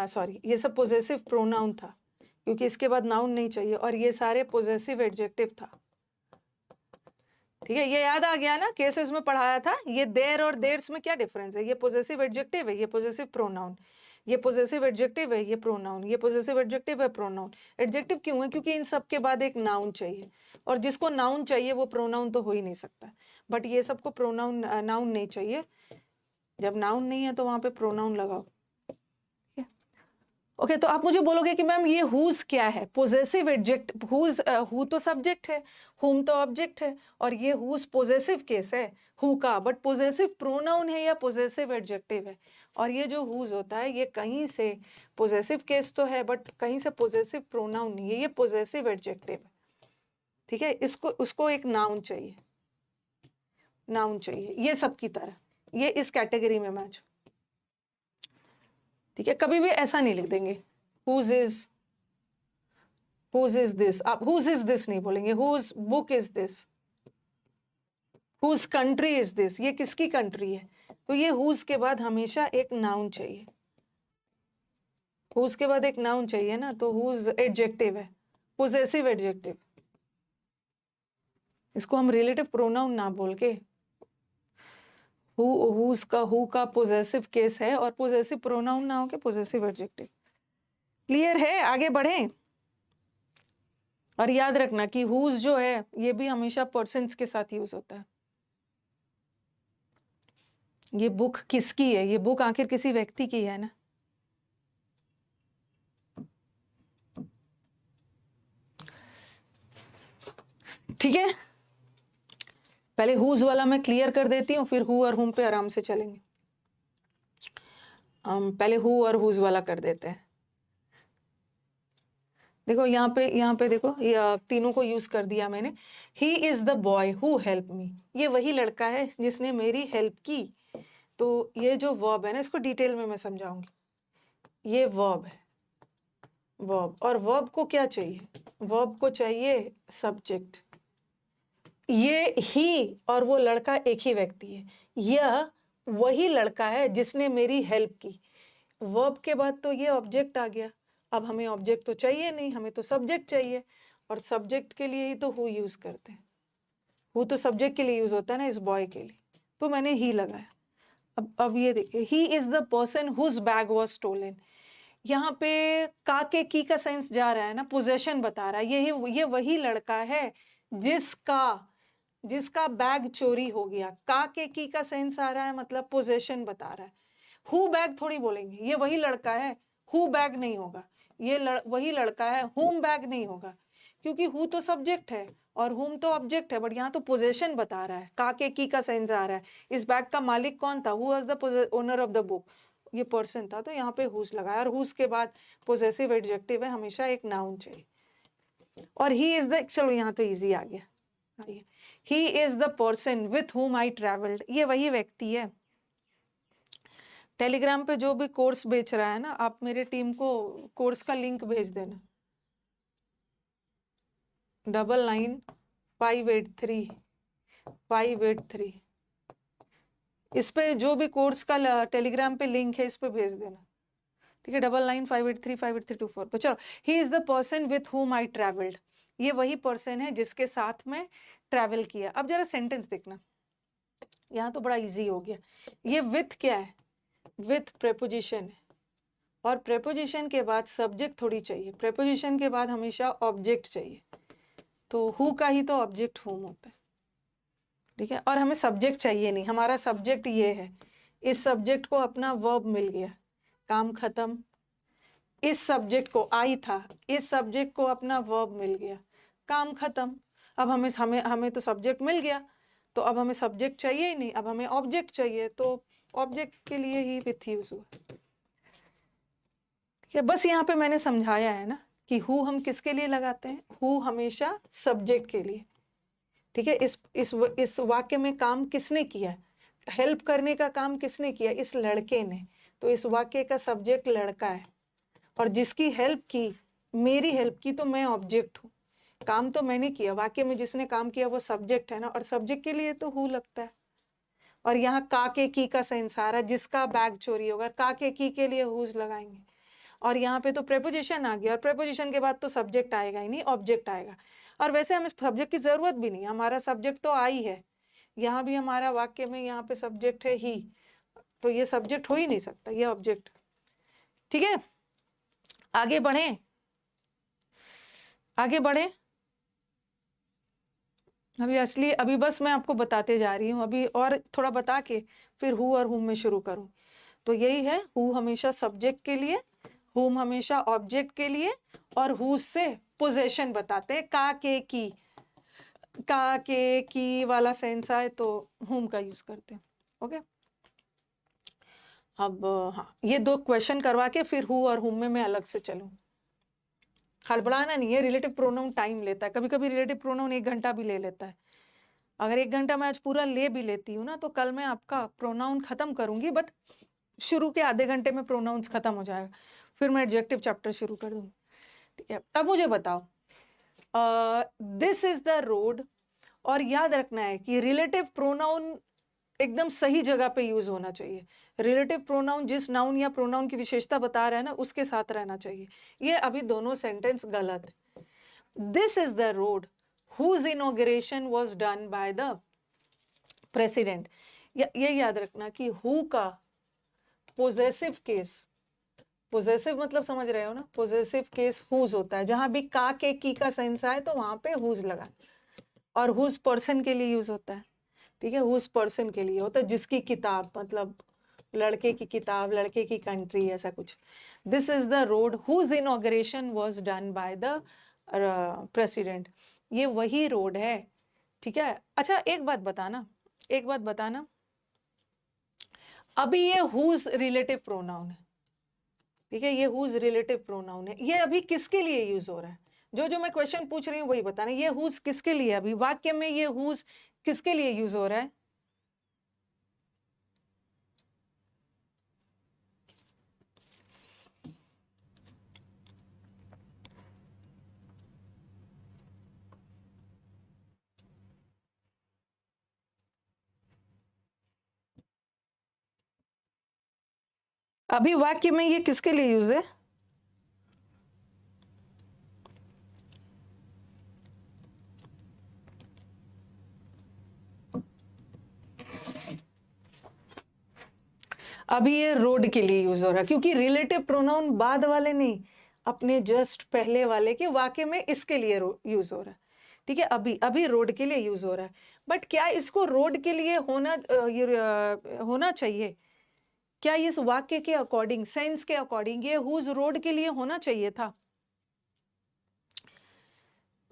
सॉरी, ये सब पोजेसिव प्रोनाउन था, क्योंकि इसके बाद नाउन नहीं चाहिए, और ये सारे पोजेसिव एडजेक्टिव था। ठीक है, ये याद आ गया ना, केसेस में पढ़ाया था, ये देर और देयर्स में क्या डिफरेंस है, ये पोजेसिव एडजेक्टिव है, ये पोजेसिव प्रोनाउन, ये पोजेसिव एडजेक्टिव है, ये प्रोनाउन, ये पोजेसिव एडजेक्टिव है, प्रोनाउन। एडजेक्टिव क्यों है, क्योंकि इन सब के बाद एक नाउन चाहिए, और जिसको नाउन चाहिए वो प्रोनाउन तो हो ही नहीं सकता, बट ये सबको प्रोनाउन नाउन नहीं चाहिए। जब नाउन नहीं है तो वहां पे प्रोनाउन लगाओ। ओके, तो आप मुझे बोलोगे कि मैम ये हुज क्या है, पोजेसिव एडजेक्ट, हुज, हु तो सब्जेक्ट है, हुम तो ऑब्जेक्ट है, और ये हुज पोजेसिव केस है हु का, बट पोजेसिव प्रोनाउन है या पोजेसिव एडजेक्टिव है। और ये जो हुज होता है, ये कहीं से पोजेसिव केस तो है, बट कहीं से पोजेसिव प्रोनाउन नहीं है, ये पोजेसिव एडजेक्टिव है। ठीक है, इसको उसको एक नाउन चाहिए। नाउन चाहिए, ये सब की तरह, ये इस कैटेगरी में मैच। ठीक है, कभी भी ऐसा नहीं लिख देंगे whose is this, आप whose is this नहीं बोलेंगे, whose book is this, whose country is this, ये किसकी कंट्री है। तो ये whose के बाद हमेशा एक नाउन चाहिए, whose के बाद एक नाउन चाहिए ना, तो whose एडजेक्टिव है, पोजेसिव एडजेक्टिव। इसको हम रिलेटिव प्रोनाउन ना बोल के whose का who का पोजेसिव केस है और पोजेसिव प्रोनाउन ना हो के पोजेसिव एडजेक्टिव। क्लियर है, आगे बढ़ें। और याद रखना कि whose जो है ये भी हमेशा पर्सन्स के साथ यूज होता है। ये बुक किसकी है, ये बुक आखिर किसी व्यक्ति की है ना। ठीक है, पहले whose वाला मैं क्लियर कर देती हूँ, फिर who और whom पे आराम से चलेंगे। पहले who और whose वाला कर देते हैं। देखो यहाँ पे देखो, ये तीनों को यूज कर दिया मैंने। ही is the boy who help me, ये वही लड़का है जिसने मेरी हेल्प की। तो ये जो वर्ब है ना, इसको डिटेल में मैं समझाऊंगी। ये वर्ब है, वर्ब, और वर्ब को क्या चाहिए, वर्ब को चाहिए सब्जेक्ट। ये ही और वो लड़का एक ही व्यक्ति है, यह वही लड़का है जिसने मेरी हेल्प की। वर्ब के बाद तो ये ऑब्जेक्ट आ गया। अब हमें ऑब्जेक्ट तो चाहिए नहीं, हमें तो सब्जेक्ट चाहिए, और सब्जेक्ट के लिए ही तो हु यूज करते हैं। हु तो सब्जेक्ट के लिए यूज होता है ना, इस बॉय के लिए, तो मैंने ही लगाया। अब ये देखिए, he is the person whose bag was stolen. यहाँ पे का के की का सेंस जा रहा है ना, पोजेशन बता रहा है। ये वही लड़का है जिसका बैग चोरी हो गया। का के की का सेंस आ रहा है, मतलब पोजेशन बता रहा है। हु बैग थोड़ी बोलेंगे, ये वही लड़का है, हु बैग नहीं होगा। ये वही लड़का है, हुम बैग नहीं होगा, क्योंकि हु तो सब्जेक्ट है और हुम तो ऑब्जेक्ट है। बट यहाँ तो पोजेशन बता रहा है, का के की का सेंस आ रहा है। इस बैग का मालिक कौन था, who was the owner of the book, ये पर्सन था। तो यहाँ पे हुज लगाया, और हुज के बाद पोजेसिव एडजेक्टिव है, हमेशा एक नाउन चाहिए। और ही इज द, चलो यहाँ तो इजी आ गया, ही is the person with whom I travelled, ये वही व्यक्ति है। टेलीग्राम पे जो भी कोर्स बेच रहा है ना, आप मेरे टीम को कोर्स का लिंक भेज देना, 99583583 इस पे जो भी कोर्स का टेलीग्राम पे लिंक है, इस पे भेज देना, ठीक है। 9958358324 पे। चलो, ही is the person with whom I travelled, ये वही पर्सन है जिसके साथ में ट्रैवल किया। अब जरा सेंटेंस देखना, यहाँ तो बड़ा इजी हो गया। ये विथ क्या है, विथ प्रेपोजिशन है, और प्रेपोजिशन के बाद सब्जेक्ट थोड़ी चाहिए, प्रेपोजिशन के बाद हमेशा ऑब्जेक्ट चाहिए। तो हु का ही तो ऑब्जेक्ट हुम होता है, ठीक है। और हमें सब्जेक्ट चाहिए नहीं, हमारा सब्जेक्ट ये है, इस सब्जेक्ट को अपना वर्ब मिल गया, काम खत्म। इस सब्जेक्ट को आई था, इस सब्जेक्ट को अपना वर्ब मिल गया, काम खत्म। अब हमें तो सब्जेक्ट मिल गया, तो अब हमें सब्जेक्ट चाहिए ही नहीं, अब हमें ऑब्जेक्ट चाहिए। तो ऑब्जेक्ट के लिए ही विथ यूज हुआ, ठीक है। बस यहाँ पे मैंने समझाया है ना कि हु हम किसके लिए लगाते हैं, हु हमेशा सब्जेक्ट के लिए, ठीक है। इस वाक्य में काम किसने किया, हेल्प करने का काम किसने किया, इस लड़के ने। तो इस वाक्य का सब्जेक्ट लड़का है, और जिसकी हेल्प की, मेरी हेल्प की, तो मैं ऑब्जेक्ट हूँ, काम तो मैंने किया। वाक्य में जिसने काम किया वो सब्जेक्ट है ना, और सब्जेक्ट के लिए तो हु लगता है। और यहाँ का के की का सेंस आ रहा है, जिसका बैग चोरी होगा, का के की के लिए हुज लगाएंगे। और यहाँ पे तो प्रेपोजिशन आ गया, और प्रेपोजिशन के बाद तो सब्जेक्ट आएगा ही नहीं, ऑब्जेक्ट आएगा। और वैसे हमें सब्जेक्ट की जरूरत भी नहीं, हमारा सब्जेक्ट तो आई है। यहाँ भी हमारा वाक्य में यहाँ पे सब्जेक्ट है ही, तो ये सब्जेक्ट हो ही नहीं सकता, ये ऑब्जेक्ट, ठीक है। आगे बढ़े, आगे बढ़े। अभी बस मैं आपको बताते जा रही हूँ, अभी और थोड़ा बता के फिर हु और हुम में शुरू करूँ। तो यही है, हु हमेशा सब्जेक्ट के लिए, हुम हमेशा ऑब्जेक्ट के लिए, और हु से पोजेशन बताते हैं। का के की वाला सेंस आए तो हुम का यूज करते हैं, ओके। अब हाँ, ये 2 क्वेश्चन करवा के फिर हु और हुम में मैं अलग से चलूँ। हड़बड़ाना नहीं है, रिलेटिव प्रोनाउन टाइम लेता है, कभी कभी रिलेटिव प्रोनाउन 1 घंटा भी ले लेता है। अगर 1 घंटा मैं आज पूरा ले भी लेती हूँ ना, तो कल मैं आपका प्रोनाउन खत्म करूंगी, बट शुरू के आधे घंटे में प्रोनाउंस खत्म हो जाएगा, फिर मैं एडजेक्टिव चैप्टर शुरू कर दूंगी। ठीक है, अब मुझे बताओ, दिस इज द रोड, और याद रखना है कि रिलेटिव प्रोनाउन एकदम सही जगह पे यूज होना चाहिए। रिलेटिव प्रोनाउन जिस नाउन या प्रोनाउन की विशेषता बता रहा है ना, उसके साथ रहना चाहिए। ये अभी दोनों सेंटेंस गलत है। This is the road whose inauguration was done by the president. ये याद रखना कि हु का पोजेसिव केस, पोजेसिव मतलब समझ रहे हो ना, पोजेसिव केस हुज होता है। जहां भी का के की का सेंस आए तो वहां पे हुज लगा, और हुज पर्सन के लिए यूज होता है। ठीक है, हुज पर्सन के लिए होता है, जिसकी किताब, मतलब लड़के की किताब, लड़के की कंट्री, ऐसा कुछ। This is the road whose inauguration was done by the president. ये वही रोड है। ठीक है, अच्छा एक बात बताना, एक बात बताना, अभी ये हुज रिलेटिव प्रोनाउन है। ठीक है, ये हुज रिलेटिव प्रोनाउन है, ये अभी किसके लिए यूज हो रहा है? जो मैं क्वेश्चन पूछ रही हूँ वही बताना, ये हुज किसके लिए, अभी वाक्य में ये हुज किसके लिए यूज हो रहा है? अभी वाक्य में ये किसके लिए यूज है? अभी ये रोड के लिए यूज हो रहा है, क्योंकि रिलेटिव प्रोनाउन बाद वाले नहीं, अपने जस्ट पहले वाले के वाक्य में इसके लिए यूज हो रहा है। ठीक है, अभी अभी रोड के लिए यूज हो रहा है, बट क्या इसको रोड के लिए होना चाहिए? क्या इस वाक्य के अकॉर्डिंग, सेंस के अकॉर्डिंग ये हुज रोड के लिए होना चाहिए था?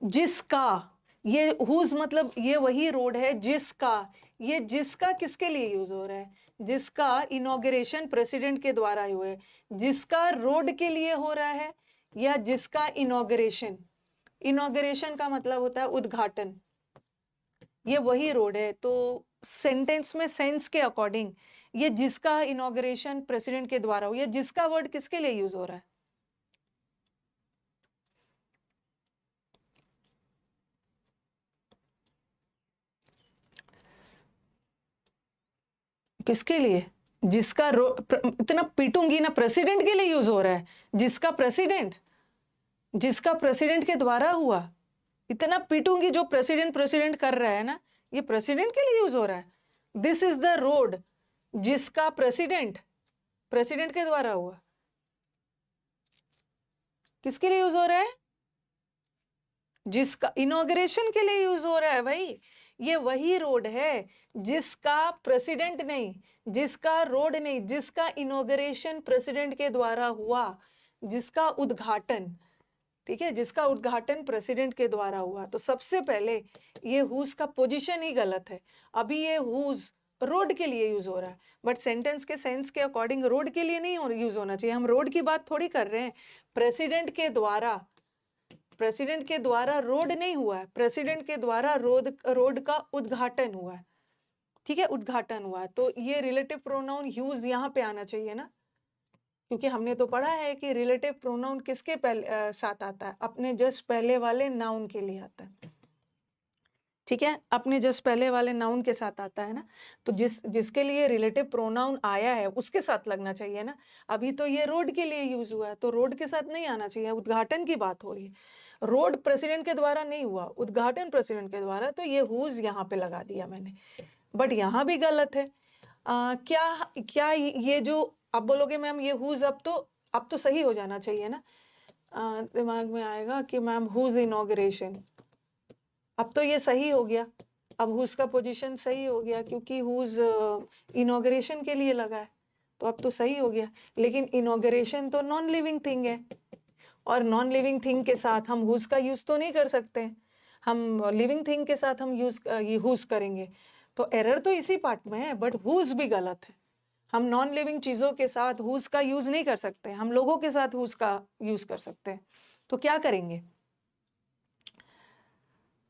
जिसका, ये हुज मतलब ये वही रोड है जिसका, ये जिसका किसके लिए यूज हो रहा है? जिसका इनॉग्रेशन प्रेसिडेंट के द्वारा हुआ है। जिसका रोड के लिए हो रहा है, या जिसका इनॉग्रेशन, इनॉग्रेशन का मतलब होता है उद्घाटन, ये वही रोड है। तो सेंटेंस में सेंस के अकॉर्डिंग ये जिसका इनॉग्रेशन प्रेसिडेंट के द्वारा हो, ये जिसका वर्ड किसके लिए यूज हो रहा है? किसके लिए? जिसका इतना पीटूंगी ना, प्रेसिडेंट के लिए यूज हो रहा है। जिसका प्रेसिडेंट, जिसका प्रेसिडेंट के द्वारा हुआ, इतना पीटूंगी, जो प्रेसिडेंट प्रेसिडेंट कर रहा है ना, ये प्रेसिडेंट के लिए यूज हो रहा है। दिस इज द रोड जिसका प्रेसिडेंट, प्रेसिडेंट के द्वारा हुआ, किसके लिए यूज हो रहा है? जिसका इनॉग्रेशन के लिए यूज हो रहा है भाई। ये वही रोड है जिसका प्रेसिडेंट नहीं, जिसका रोड नहीं, जिसका इनॉग्रेशन प्रेसिडेंट के द्वारा हुआ, जिसका उद्घाटन। ठीक है, जिसका उद्घाटन प्रेसिडेंट के द्वारा हुआ। तो सबसे पहले ये हुज का पोजीशन ही गलत है। अभी ये हुज रोड के लिए यूज हो रहा है, बट सेंटेंस के सेंस के अकॉर्डिंग रोड के लिए नहीं यूज होना चाहिए। हम रोड की बात थोड़ी कर रहे हैं। प्रेसिडेंट के द्वारा, प्रेसिडेंट के द्वारा रोड नहीं हुआ है, प्रेसिडेंट के द्वारा रोड का उद्घाटन हुआ है। ठीक है, उद्घाटन हुआ है, तो ये रिलेटिव प्रोनाउन यूज यहाँ पे आना चाहिए ना, क्योंकि हमने तो पढ़ा है कि रिलेटिव प्रोनाउन किसके पहले साथ आता है? अपने जस्ट पहले वाले नाउन के लिए आता है। ठीक है, अपने जस्ट पहले वाले नाउन के साथ आता है ना, तो जिसके लिए रिलेटिव प्रोनाउन आया है उसके साथ लगना चाहिए ना। अभी तो ये रोड के लिए यूज हुआ है, तो रोड के साथ नहीं आना चाहिए। उद्घाटन की बात हो रही है, रोड प्रेसिडेंट के द्वारा नहीं हुआ, उद्घाटन प्रेसिडेंट के द्वारा, तो ये हुज यहाँ पे लगा दिया मैंने, बट यहाँ भी गलत है। क्या क्या ये जो आप बोलोगे मैम ये हुज अब तो सही हो जाना चाहिए ना। दिमाग में आएगा कि मैम हुज इनॉग्रेशन, अब तो ये सही हो गया, अब हुज का पोजीशन सही हो गया, क्योंकि हुज इनॉग्रेशन के लिए लगा है, तो अब तो सही हो गया। लेकिन इनॉग्रेशन तो नॉन लिविंग थिंग है, और नॉन लिविंग थिंग के साथ हम हुज का यूज तो नहीं कर सकते। हम लिविंग थिंग के साथ हम ये हुज करेंगे, तो एरर तो इसी पार्ट में है, बट हुज भी गलत है। हम नॉन लिविंग चीजों के साथ हुज का यूज नहीं कर सकते, हम लोगों के साथ हुज का यूज कर सकते हैं। तो क्या करेंगे,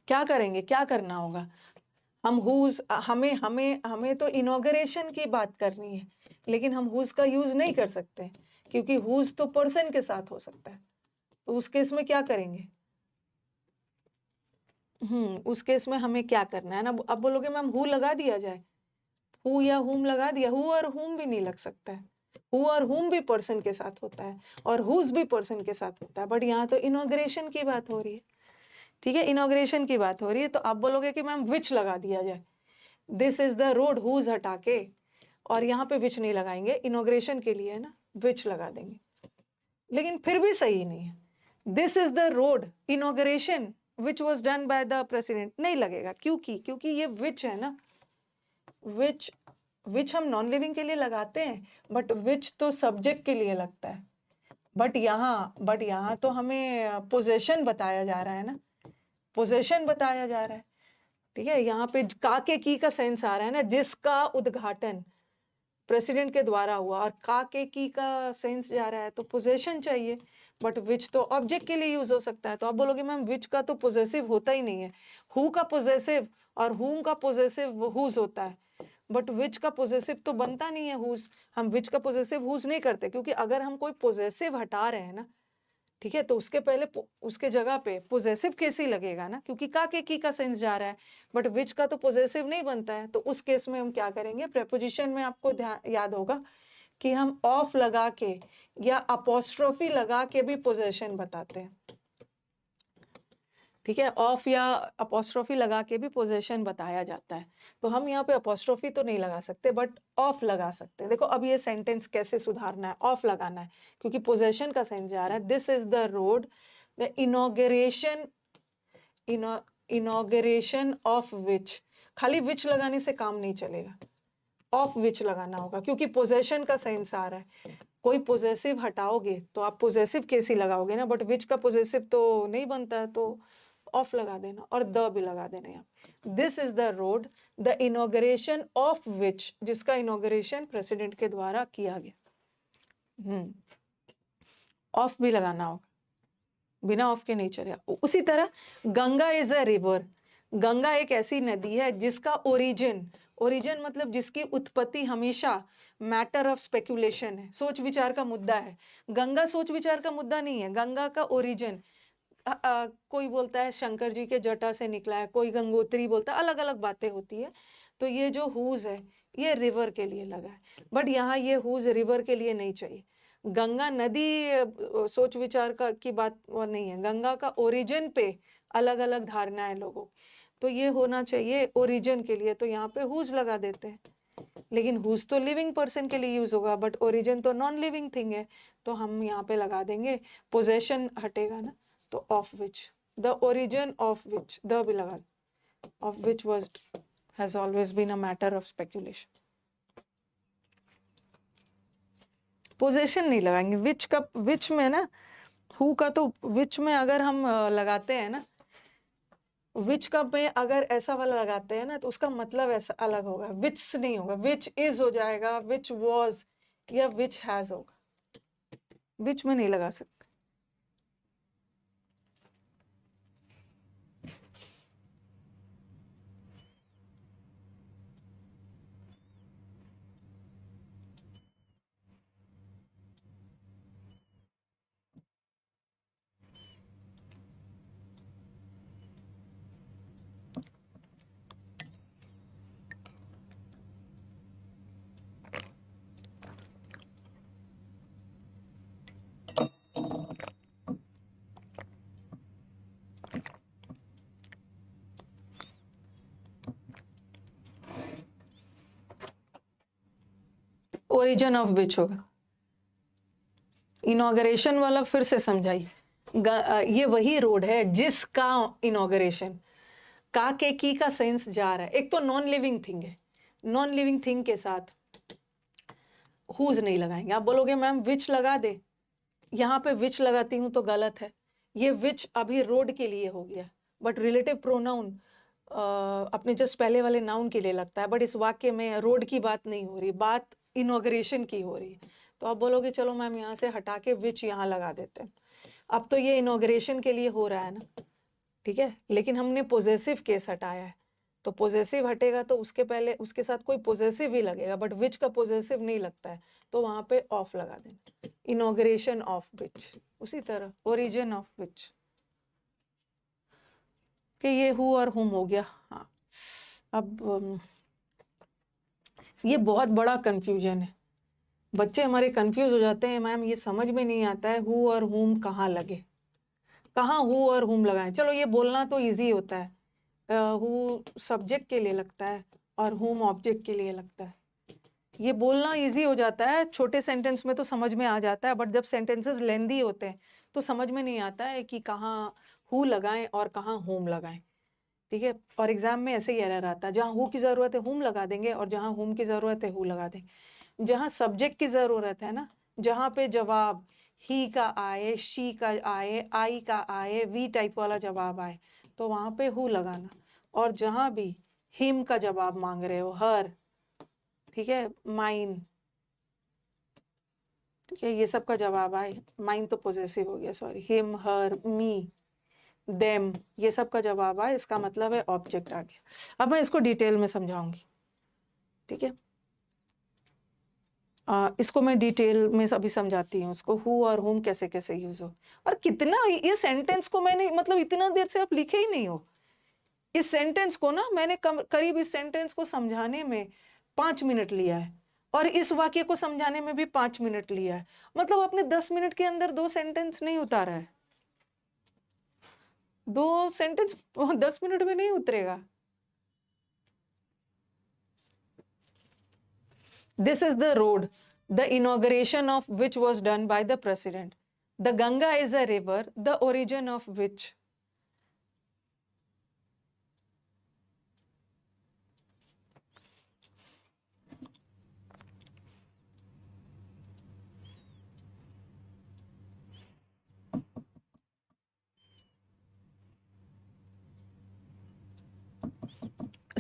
क्या करेंगे, क्या करना होगा? हम हुज, हमें हमें हमें तो इनॉग्रेशन की बात करनी है, लेकिन हम हुज का यूज नहीं कर सकते क्योंकि हुज तो पर्सन के साथ हो सकता है। तो उस केस में क्या करेंगे? उस केस में हमें क्या करना है ना, अब बोलोगे मैम हु लगा दिया जाए, हु या हुम लगा दिया, हु और हुम भी नहीं लग सकता है। हु और हुम भी पर्सन के साथ होता है और हुज भी पर्सन के साथ होता है, बट यहाँ तो इनॉग्रेशन की बात हो रही है। ठीक है, इनॉग्रेशन की बात हो रही है, तो आप बोलोगे कि मैम विच लगा दिया जाए, this is the road, whose हटा के, और यहाँ पे विच नहीं लगाएंगे, इनॉग्रेशन के लिए है ना, विच लगा देंगे, लेकिन फिर भी सही नहीं है। This is the road inauguration which was done by the president, नहीं लगेगा, क्योंकि ये विच है ना, विच विच हम नॉन लिविंग के लिए लगाते हैं, बट विच तो सब्जेक्ट के लिए लगता है। बट यहाँ तो हमें पोजेशन बताया जा रहा है ना, पोजेशन बताया जा रहा है। ठीक है, यहाँ पे का के की का सेंस आ रहा है ना, जिसका उद्घाटन प्रेसिडेंट के द्वारा हुआ, और का के की का सेंस जा रहा है, तो पोजेशन चाहिए। बट विच तो ऑब्जेक्ट के लिए यूज हो सकता है, तो आप बोलोगे मैम विच का तो पोजेसिव होता ही नहीं है, हु का पोजेसिव और हुम का पोजेसिव हुज होता है, बट विच का पोजेसिव तो बनता नहीं है हुज। हम विच का पोजेसिव हुज नहीं करते, क्योंकि अगर हम कोई पोजेसिव हटा रहे हैं ना, ठीक है, तो उसके पहले उसके जगह पे पोजेसिव केस ही लगेगा ना, क्योंकि का के की का सेंस जा रहा है, बट विच का तो पोजेसिव नहीं बनता है। तो उस केस में हम क्या करेंगे, प्रेपोजिशन में आपको याद होगा कि हम ऑफ लगा के या अपोस्ट्रोफी लगा के भी पोजेशन बताते हैं। ठीक है, ऑफ या अपोस्ट्रोफी लगा के भी पोजेशन बताया जाता है। तो हम यहाँ पे अपोस्ट्रोफी तो नहीं लगा सकते, बट ऑफ लगा सकते हैं। देखो अब ये सेंटेंस कैसे सुधारना है, ऑफ लगाना है, क्योंकि पोजेशन का सेंस जा रहा है। This is the road, the inauguration of which, खाली विच लगाने से काम नहीं चलेगा, ऑफ विच लगाना होगा, क्योंकि पोजेशन का सेंस आ रहा है। कोई पोजेसिव हटाओगे तो आप पोजेसिव केस ही लगाओगे ना, बट विच का पोजेसिव तो नहीं बनता है, तो ऑफ लगा देना और द भी लगा देना यहाँ। This is the road the inauguration of which, जिसका इनॉग्रेशन प्रेसिडेंट के द्वारा किया गया। ऑफ भी लगाना होगा, बिना ऑफ के नहीं चलेगा। उसी तरह Ganga is a river, Ganga एक ऐसी नदी है जिसका ओरिजिन मतलब जिसकी उत्पत्ति हमेशा मैटर ऑफ स्पेकुलेशन है, सोच विचार का मुद्दा है। गंगा सोच विचार का मुद्दा नहीं है, गंगा का ओरिजिन, कोई बोलता है शंकर जी के जटा से निकला है, कोई गंगोत्री बोलता है, अलग अलग बातें होती है। तो ये जो हुज है ये रिवर के लिए लगा है, बट यहाँ ये हुज रिवर के लिए नहीं चाहिए। गंगा नदी सोच विचार का की बात वो नहीं है, गंगा का ओरिजिन पे अलग अलग धारणा है लोगों, तो ये होना चाहिए ओरिजिन के लिए, तो यहाँ पे हुज लगा देते हैं। लेकिन हुज तो लिविंग पर्सन के लिए यूज होगा, बट ओरिजिन तो नॉन लिविंग थिंग है, तो हम यहाँ पे लगा देंगे, पोजेशन हटेगा ना, तो of which, the origin of which, the भी लगा, of which was has always been a matter of speculation. Possession नहीं लगाएंगे, विच में ना, हु का तो विच में अगर हम लगाते हैं ना, विच का में अगर ऐसा वाला लगाते हैं ना, तो उसका मतलब ऐसा अलग होगा, विच नहीं होगा, विच इज हो जाएगा, विच वॉज या विच हैज होगा, विच में नहीं लगा सकते। ओरिजिन ऑफ विच होगा, इनॉग्रेशन वाला फिर से समझाइए। ये वही रोड है जिसका इनॉग्रेशन, का के की का सेंस जा रहा है। एक तो नॉन लिविंग थिंग है, नॉन लिविंग थिंग के साथ हुज नहीं लगाएंगे। आप बोलोगे मैम विच लगा दे, यहाँ पे विच लगाती हूँ तो गलत है, ये विच अभी रोड के लिए हो गया, बट रिलेटिव प्रोनाउन अपने जस्ट पहले वाले नाउन के लिए लगता है, बट इस वाक्य में रोड की बात नहीं हो रही, बात इनॉग्रेशन की हो रही है। तो आप बोलोगे चलो मैम यहाँ से हटा के विच यहाँ लगा देते हैं। अब तो ये इनॉग्रेशन के लिए हो रहा है ना, ठीक है, लेकिन हमने पोजेसिव केस हटाया है, तो पोजेसिव हटेगा तो उसके पहले उसके साथ कोई पोजेसिव ही लगेगा, बट विच का पोजेसिव नहीं लगता है, तो वहां पे ऑफ लगा देना, इनॉग्रेशन ऑफ विच। उसी तरह ओरिजिन ऑफ विच, कि ये हु और हुम हो गया। हाँ, अब ये बहुत बड़ा कंफ्यूजन है, बच्चे हमारे कंफ्यूज हो जाते हैं, मैम ये समझ में नहीं आता है हु और हुम कहाँ लगे, कहाँ हु और हुम लगाएं। चलो ये बोलना तो इजी होता है, हु सब्जेक्ट के लिए लगता है और हुम ऑब्जेक्ट के लिए लगता है, ये बोलना इजी हो जाता है, छोटे सेंटेंस में तो समझ में आ जाता है, बट जब सेंटेंसेस लेंदी होते हैं तो समझ में नहीं आता है कि कहाँ हु लगाएं और कहाँ हुम लगाएं। ठीक है, और एग्जाम में ऐसे ही एरर आता है, जहाँ हु की जरूरत है हुम लगा देंगे और जहाँ हुम की जरूरत है हु लगा देंगे। जहाँ सब्जेक्ट की जरूरत है ना, जहाँ पे जवाब ही का आए, शी का आए, आई का आए, वी टाइप वाला जवाब आए, तो वहां पे हु लगाना। और जहां भी हिम का जवाब मांग रहे हो, हर, ठीक है, माइन, ठीक है, ये सब का जवाब आए, माइन तो पोजेसिव हो गया, सॉरी, हिम, हर, मी, देम, ये सब का जवाब आए, इसका मतलब है ऑब्जेक्ट आ गया। अब मैं इसको डिटेल में समझाऊंगी, ठीक है। इसको मैं डिटेल में अभी समझाती हूँ, उसको हु और हुम कैसे कैसे यूज हो। और कितना ये सेंटेंस को मैंने मतलब इतना देर से आप लिखे ही नहीं हो, इस सेंटेंस को ना मैंने करीब इस सेंटेंस को समझाने में 5 मिनट लिया है, और इस वाक्य को समझाने में भी 5 मिनट लिया है। मतलब अपने 10 मिनट के अंदर 2 सेंटेंस नहीं उतारा है, 2 सेंटेंस 10 मिनट में नहीं उतरेगा। This is the road, the inauguration of which was done by the president. The Ganga is a river, the origin of which.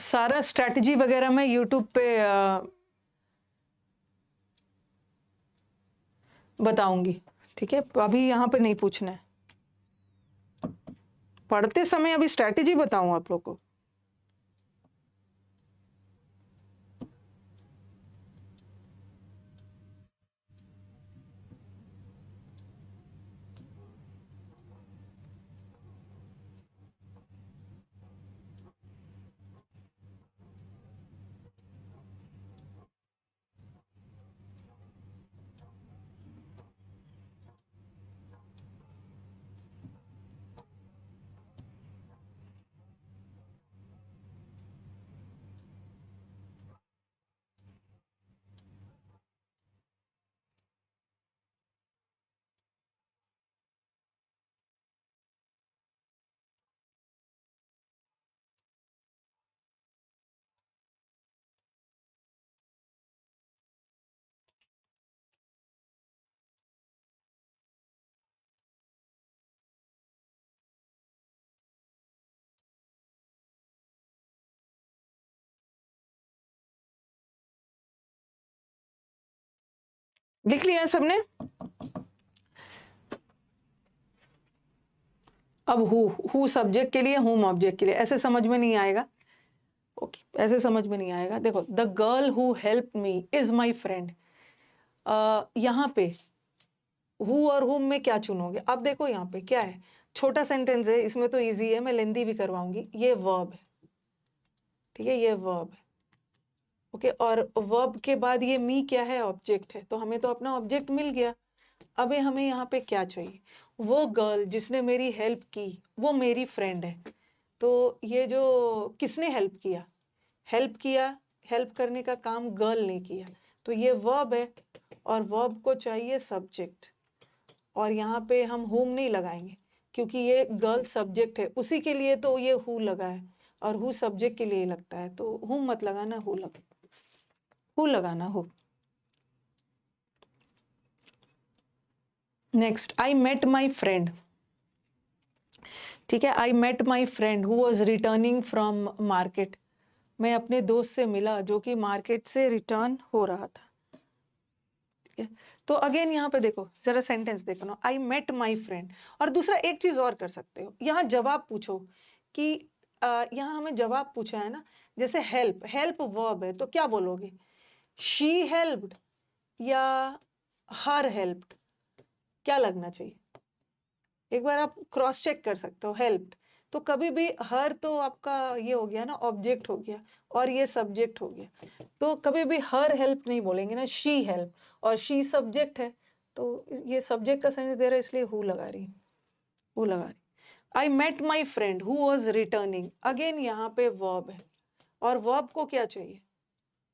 सारा स्ट्रैटेजी वगैरह मैं YouTube पे बताऊंगी, ठीक है, अभी यहाँ पे नहीं पूछना है, पढ़ते समय अभी स्ट्रैटेजी बताऊं आप लोग को। लिख लिया है सबने? अब हु सब्जेक्ट के लिए, हुम ऑब्जेक्ट के लिए, ऐसे समझ में नहीं आएगा। ओके, ऐसे समझ में नहीं आएगा। देखो, the girl who help me is my friend, यहाँ पे हु और हुम में क्या चुनोगे? अब देखो यहाँ पे क्या है, छोटा सेंटेंस है, इसमें तो इजी है, मैं लेंदी भी करवाऊंगी। ये वर्ब है, ठीक है, ये वर्ब है, ओके, और वर्ब के बाद ये मी क्या है? ऑब्जेक्ट है, तो हमें तो अपना ऑब्जेक्ट मिल गया। अब हमें यहाँ पे क्या चाहिए? वो गर्ल जिसने मेरी हेल्प की वो मेरी फ्रेंड है। तो ये जो किसने हेल्प किया, हेल्प किया, हेल्प करने का काम गर्ल ने किया, तो ये वर्ब है, और वर्ब को चाहिए सब्जेक्ट, और यहाँ पे हम हुम नहीं लगाएंगे क्योंकि ये गर्ल सब्जेक्ट है, उसी के लिए तो ये हु लगा है, और हु सब्जेक्ट के लिए लगता है, तो हुम मत लगाना, हु लगाना, who. Next, I met my friend, ठीक है, I met my friend who was returning from market, मैं अपने दोस्त से मिला जो कि मार्केट से रिटर्न हो रहा था। ठीक है, तो अगेन यहाँ पे देखो, जरा सेंटेंस देखो ना, आई मेट माई फ्रेंड। और दूसरा एक चीज और कर सकते हो, यहाँ जवाब पूछो कि यहाँ हमें जवाब पूछा है ना, जैसे हेल्प, हेल्प वर्ब है तो क्या बोलोगे, शी हेल्प्ड या हर हेल्प्ड, क्या लगना चाहिए? एक बार आप क्रॉस चेक कर सकते हो। हेल्प्ड तो कभी भी हर तो आपका ये हो गया ना, ऑब्जेक्ट हो गया, और ये सब्जेक्ट हो गया, तो कभी भी हर हेल्प नहीं बोलेंगे ना, शी हेल्प, और शी सब्जेक्ट है तो ये सब्जेक्ट का सेंस दे रहा है, इसलिए हु लगा रही, हु लगा रही। I met my friend who was returning, again यहाँ पे वर्ब है, और वर्ब को क्या चाहिए,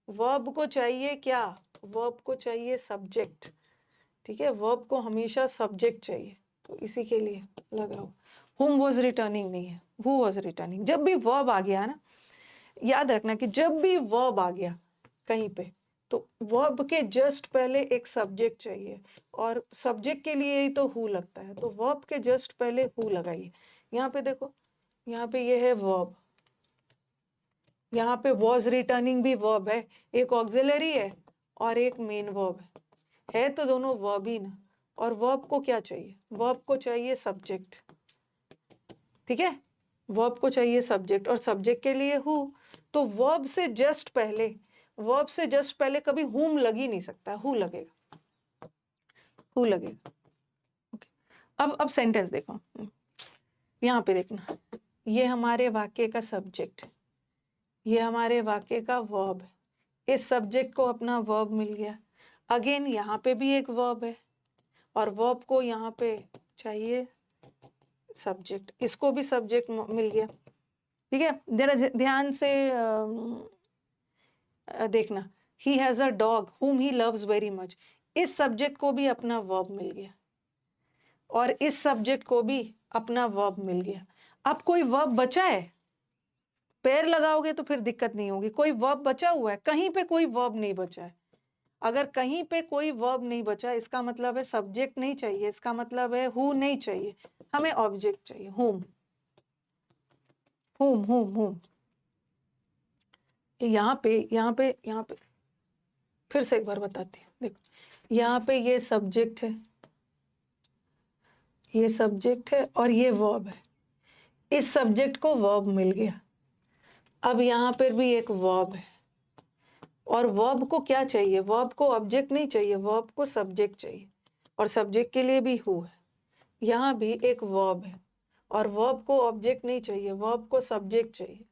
वर्ब को चाहिए क्या, वर्ब को चाहिए सब्जेक्ट, ठीक है, वर्ब को हमेशा सब्जेक्ट चाहिए, तो इसी के लिए लगाओ। whom was returning नहीं है, who was returning। जब भी वर्ब आ गया ना, याद रखना कि जब भी वर्ब आ गया कहीं पे, तो वर्ब के जस्ट पहले एक सब्जेक्ट चाहिए, और सब्जेक्ट के लिए ही तो हु लगता है, तो वर्ब के जस्ट पहले हु लगाइए। यहाँ पे देखो, यहाँ पे ये है वर्ब, यहाँ पे was returning भी वर्ब है, एक ऑक्सिलरी है और एक मेन वर्ब है तो दोनों वर्ब ही ना, और वर्ब को क्या चाहिए, वर्ब को चाहिए सब्जेक्ट, ठीक है, वर्ब को चाहिए सब्जेक्ट, और सब्जेक्ट के लिए हु, तो वर्ब से जस्ट पहले, वर्ब से जस्ट पहले कभी हुम लग ही नहीं सकता, हु लगेगा, हु लगेगा। अब सेंटेंस देखो, यहाँ पे देखना, ये हमारे वाक्य का सब्जेक्ट, ये हमारे वाक्य का वर्ब है, इस सब्जेक्ट को अपना वर्ब मिल गया, अगेन यहाँ पे भी एक वर्ब है, और वर्ब को यहाँ पे चाहिए सब्जेक्ट, इसको भी सब्जेक्ट मिल गया, ठीक है। जरा ध्यान से देखना, he has a dog whom he loves very much, इस सब्जेक्ट को भी अपना वर्ब मिल गया, और इस सब्जेक्ट को भी अपना वर्ब मिल गया। अब कोई वर्ब बचा है, पैर लगाओगे तो फिर दिक्कत नहीं होगी, कोई वर्ब बचा हुआ है, कहीं पे कोई वर्ब नहीं बचा है, अगर कहीं पे कोई वर्ब नहीं बचा, इसका मतलब है सब्जेक्ट नहीं चाहिए, इसका मतलब है हु नहीं चाहिए, हमें ऑब्जेक्ट चाहिए, हुम, हुम हुम हुम। यहाँ पे फिर से एक बार बताती हूँ, देखो यहाँ पे ये सब्जेक्ट है, ये सब्जेक्ट है और ये वर्ब है, इस सब्जेक्ट को वर्ब मिल गया, अब यहाँ पर भी एक वर्ब है, और वर्ब को क्या चाहिए, वर्ब को ऑब्जेक्ट नहीं चाहिए, वर्ब को सब्जेक्ट चाहिए, और सब्जेक्ट के लिए भी हु है, यहाँ भी एक वर्ब है, और वर्ब को ऑब्जेक्ट नहीं चाहिए, वर्ब को सब्जेक्ट चाहिए,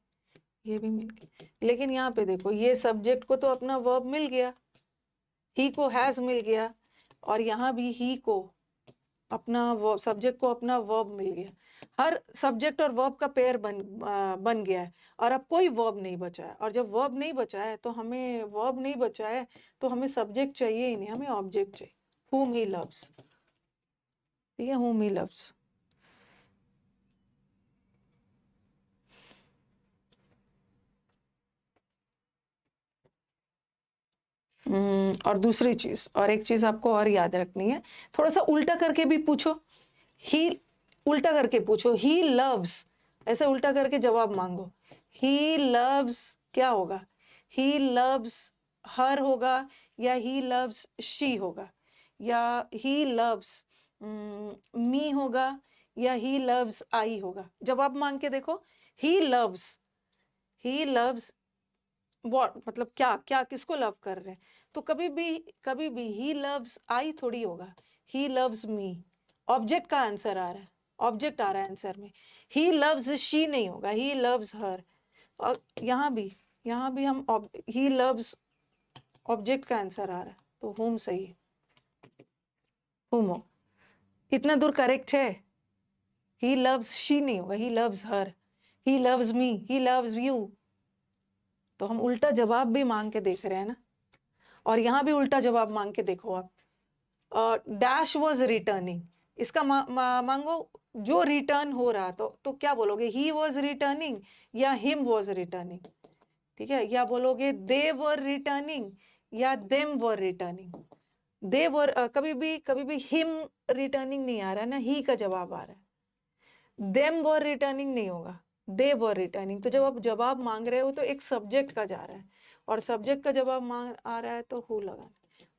ये भी मिल गया। लेकिन यहाँ पे देखो, ये सब्जेक्ट को तो अपना वर्ब मिल गया, ही को हैज मिल गया, और यहाँ भी ही को अपना सब्जेक्ट को अपना वर्ब मिल गया, हर सब्जेक्ट और वर्ब का पेयर बन गया है, और अब कोई वर्ब नहीं बचा है, और जब वर्ब नहीं बचा है तो हमें वर्ब नहीं बचा है तो हमें सब्जेक्ट चाहिए ही नहीं, हमें ऑब्जेक्ट चाहिए, whom he loves, ठीक है, whom he loves। और दूसरी चीज, और एक चीज आपको और याद रखनी है, थोड़ा सा उल्टा करके भी पूछो, ही उल्टा करके पूछो, ही लव्स, ऐसे उल्टा करके जवाब मांगो, ही लव्स क्या होगा, ही लव्स हर होगा, या ही लव्स शी होगा, या ही लव्स मी होगा, या ही लव्स आई होगा, जवाब मांग के देखो, ही लव्स व्हाट, मतलब क्या क्या किसको लव कर रहे हैं, तो कभी भी ही लव्स आई थोड़ी होगा, ही लव्स मी, ऑब्जेक्ट का आंसर आ रहा है, ऑब्जेक्ट आ रहा है आंसर में, ही लव्स शी नहीं होगा, ही लव्स हर, और यहाँ भी हम ही लव्स ऑब्जेक्ट का आंसर आ रहा है, तो होम सही है, होम हो, इतना दूर करेक्ट है, ही लव्स शी नहीं होगा, he loves her, he loves me, he loves you, तो हम उल्टा जवाब भी मांग के देख रहे हैं ना, और यहाँ भी उल्टा जवाब मांग के देखो आप, डैश वॉज रिटर्निंग, इसका मांगो जो रिटर्न हो रहा, तो क्या बोलोगे, ही वॉज रिटर्निंग या हिम वॉज रिटर्निंग, ठीक है, या बोलोगे दे वर रिटर्निंग या देम वर रिटर्निंग, दे वर कभी भी हिम रिटर्निंग नहीं आ रहा है ना, ही का जवाब आ रहा है, देम वर रिटर्निंग नहीं होगा, दे वर रिटर्निंग, तो जब आप जवाब मांग रहे हो तो एक सब्जेक्ट का जा रहा है, और सब्जेक्ट का जवाब मांग आ रहा है तो हु लगाना,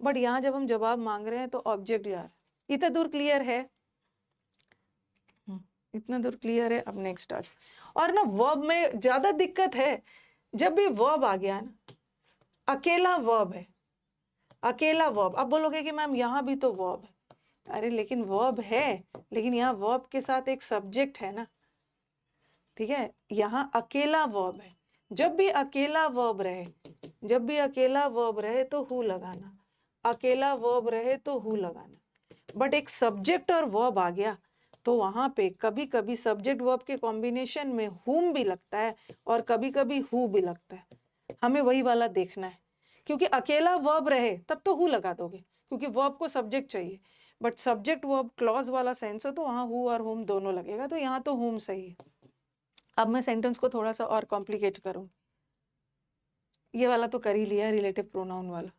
बट यहाँ जब हम जवाब मांग रहे हैं तो ऑब्जेक्ट जा रहा है, इतना दूर क्लियर है, इतना दूर क्लियर है। अब नेक्स्ट आज और ना वर्ब में ज्यादा दिक्कत है, जब भी वर्ब आ गया ना, अकेला वर्ब है, अकेला वर्ब। अब बोलोगे कि मैम यहाँ भी तो वर्ब है, अरे लेकिन वर्ब है, लेकिन यहाँ वर्ब के साथ एक सब्जेक्ट है ना, ठीक है, यहाँ अकेला वर्ब है। जब भी अकेला वर्ब रहे, जब भी अकेला वर्ब रहे तो हु लगाना, अकेला वर्ब रहे तो हु लगाना। बट एक सब्जेक्ट और वर्ब आ गया तो वहां पे कभी कभी सब्जेक्ट वर्ब के कॉम्बिनेशन में हुम भी लगता है और कभी कभी हु भी लगता है। हमें वही वाला देखना है, क्योंकि अकेला वर्ब रहे तब तो हु लगा दोगे, क्योंकि वर्ब को सब्जेक्ट चाहिए। बट सब्जेक्ट वर्ब क्लॉज वाला सेंस हो तो वहां हु और हुम दोनों लगेगा, तो यहाँ तो हुम सही है। अब मैं सेंटेंस को थोड़ा सा और कॉम्प्लिकेट करूं, ये वाला तो कर ही लिया, रिलेटिव प्रोनाउन वाला।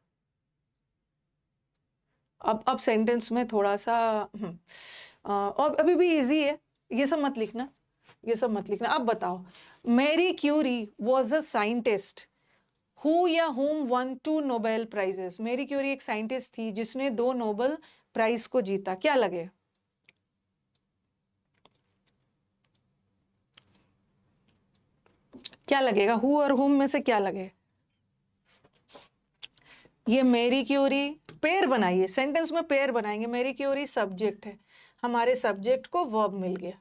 अब सेंटेंस में थोड़ा सा और अभी भी इजी है, ये सब मत लिखना, ये सब मत लिखना। अब बताओ, Marie Curie was a scientist who या whom won 2 Nobel prizes. Marie Curie एक साइंटिस्ट थी जिसने 2 नोबेल प्राइज को जीता। क्या लगे? क्या लगेगा? हु और हुम में से क्या लगे? ये मैरी क्यूरी, पेयर बनाइए, सेंटेंस में पेयर बनाएंगे। मैरी क्यूरी सब्जेक्ट है, हमारे सब्जेक्ट को वर्ब मिल गया,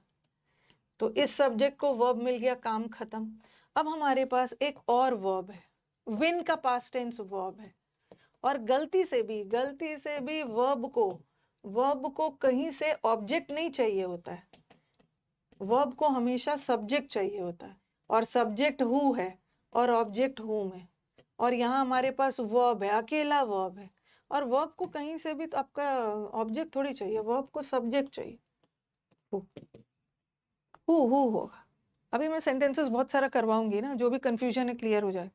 तो इस सब्जेक्ट को वर्ब मिल गया, काम खत्म। अब हमारे पास एक और वर्ब है, विन का पास्ट टेंस वर्ब है, और गलती से भी वर्ब को कहीं से ऑब्जेक्ट नहीं चाहिए होता है, वर्ब को हमेशा सब्जेक्ट चाहिए होता है, और सब्जेक्ट हु है और ऑब्जेक्ट हुम है, और यहाँ हमारे पास वर्ब है, अकेला वर्ब है, और वर्ब को कहीं से भी तो आपका ऑब्जेक्ट थोड़ी चाहिए, वर्ब को सब्जेक्ट चाहिए। हु होगा। अभी मैं सेंटेंसेस बहुत सारा करवाऊंगी ना, जो भी कंफ्यूजन है क्लियर हो जाए।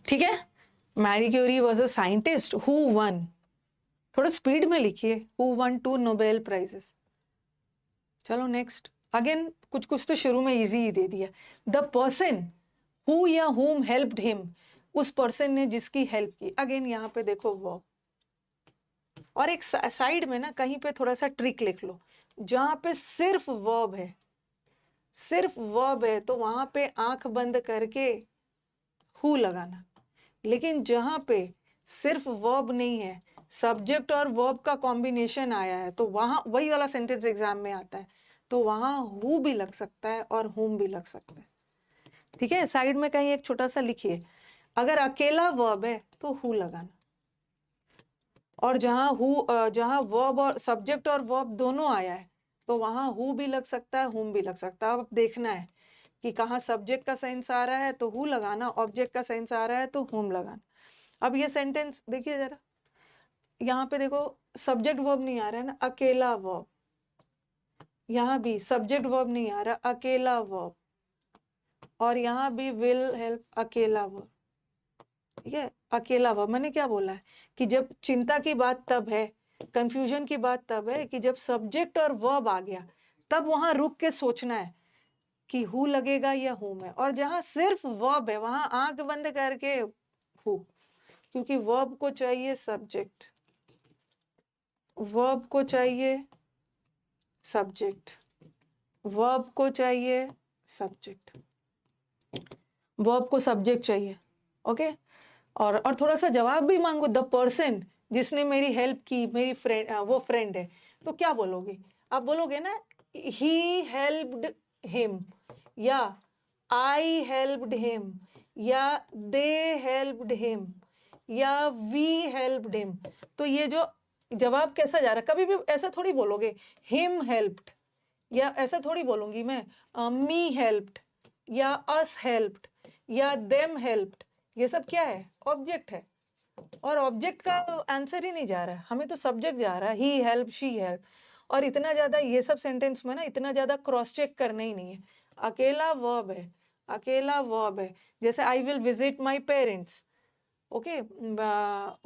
ठीक है, Marie Curie was a scientist who won, थोड़ा स्पीड में लिखिए, हु वन 2 नोबेल प्राइजेस। चलो नेक्स्ट, अगेन कुछ कुछ तो शुरू में इजी ही दे दिया। द पर्सन हु या हुम हेल्प्ड हिम, उस पर्सन ने जिसकी हेल्प की। अगेन यहाँ पे देखो वर्ब, और एक साइड में ना कहीं पे थोड़ा सा ट्रिक लिख लो, जहां पे सिर्फ वर्ब है, सिर्फ वर्ब है तो वहां पे आंख बंद करके हु लगाना, लेकिन जहां पे सिर्फ वर्ब नहीं है, सब्जेक्ट और वर्ब का कॉम्बिनेशन आया है, तो वहां वही वाला सेंटेंस एग्जाम में आता है, तो वहां हु भी लग सकता है और हुम भी लग सकता है। ठीक है, साइड में कहीं एक छोटा सा लिखिए, अगर अकेला वर्ब है तो हु लगाना, और जहां वर्ब और सब्जेक्ट और वर्ब दोनों आया है तो वहां हु भी लग सकता है, हुम भी लग सकता है। अब देखना है कि कहाँ सब्जेक्ट का सेंस आ रहा है तो हु लगाना, ऑब्जेक्ट का सेंस आ रहा है तो हुम लगाना। अब ये सेंटेंस देखिए जरा, यहाँ पे देखो सब्जेक्ट वर्ब नहीं आ रहा है ना, अकेला वर्ब, यहाँ भी सब्जेक्ट वर्ब नहीं आ रहा, अकेला वर्ब, और यहाँ भी विल हेल्प, अकेला वर्ब। ठीक है, अकेला वर्ब। मैंने क्या बोला है कि जब चिंता की बात तब है, कंफ्यूजन की बात तब है कि जब सब्जेक्ट और वर्ब आ गया, तब वहां रुक के सोचना है कि हु लगेगा या हुम है, और जहां सिर्फ वर्ब है वहां आंख बंद करके हु, क्योंकि वर्ब को चाहिए सब्जेक्ट, वर्ब को चाहिए सब्जेक्ट, वर्ब को चाहिए सब्जेक्ट, वर्ब को सब्जेक्ट चाहिए। ओके, और थोड़ा सा जवाब भी मांगो, द पर्सन जिसने मेरी हेल्प की, मेरी फ्रेंड, वो फ्रेंड है, तो क्या बोलोगे? आप बोलोगे ना ही हेल्प्ड हिम, या आई हेल्प्ड हिम, या दे हेल्प्ड हिम, या वी हेल्प्ड हिम। तो ये जो जवाब कैसा जा रहा है, कभी भी ऐसा थोड़ी बोलोगे हिम हेल्प्ड, या ऐसा थोड़ी बोलूंगी मैं मी हेल्प्ड, या अस हेल्प्ड, या देम हेल्प्ड। ये सब क्या है? ऑब्जेक्ट है, और ऑब्जेक्ट का आंसर ही नहीं जा रहा है, हमें तो सब्जेक्ट जा रहा है, ही हेल्प, शी हेल्प। और इतना ज्यादा ये सब सेंटेंस में ना इतना ज्यादा क्रॉस चेक करना ही नहीं है, अकेला वर्ब है, अकेला वर्ब है। जैसे I will visit my parents, okay,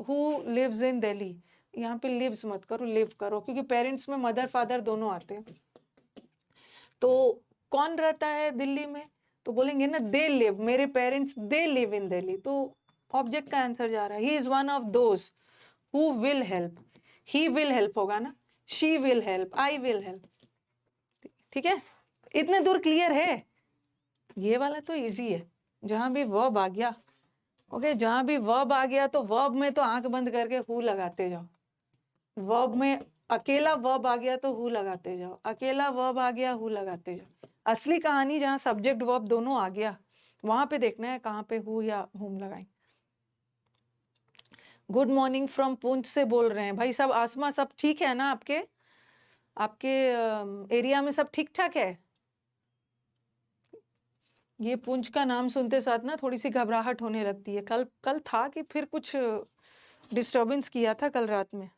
who lives in Delhi, यहाँ पे लिव्स मत करो, लिव करो, क्योंकि पेरेंट्स में मदर फादर दोनों आते हैं। तो कौन रहता है दिल्ली में, तो बोलेंगे ना दे लिव, मेरे parents they live in Delhi, तो ऑब्जेक्ट का आंसर जा रहा है। He is one of those who will help, he will help होगा ना, she will help, I will help. ठीक है, इतने दूर क्लियर है। ये वाला तो इजी है, जहां भी वर्ब आ गया, ओके, जहां भी वर्ब आ गया तो वर्ब में तो आंख बंद करके हु लगाते जाओ। वर्ब में अकेला वर्ब आ गया तो हु लगाते जाओ, अकेला वर्ब आ गया हु लगाते जाओ। असली कहानी जहां सब्जेक्ट वर्ब दोनों आ गया, वहां पे देखना है कहां पे हु या हुम लगाएं। गुड मॉर्निंग फ्रॉम पुंछ से बोल रहे हैं भाई सब। आसमा सब ठीक है ना, आपके आपके एरिया में सब ठीक ठाक है? ये पुंछ का नाम सुनते साथ ना थोड़ी सी घबराहट होने लगती है। कल कल था कि फिर कुछ डिस्टरबेंस किया था कल रात में,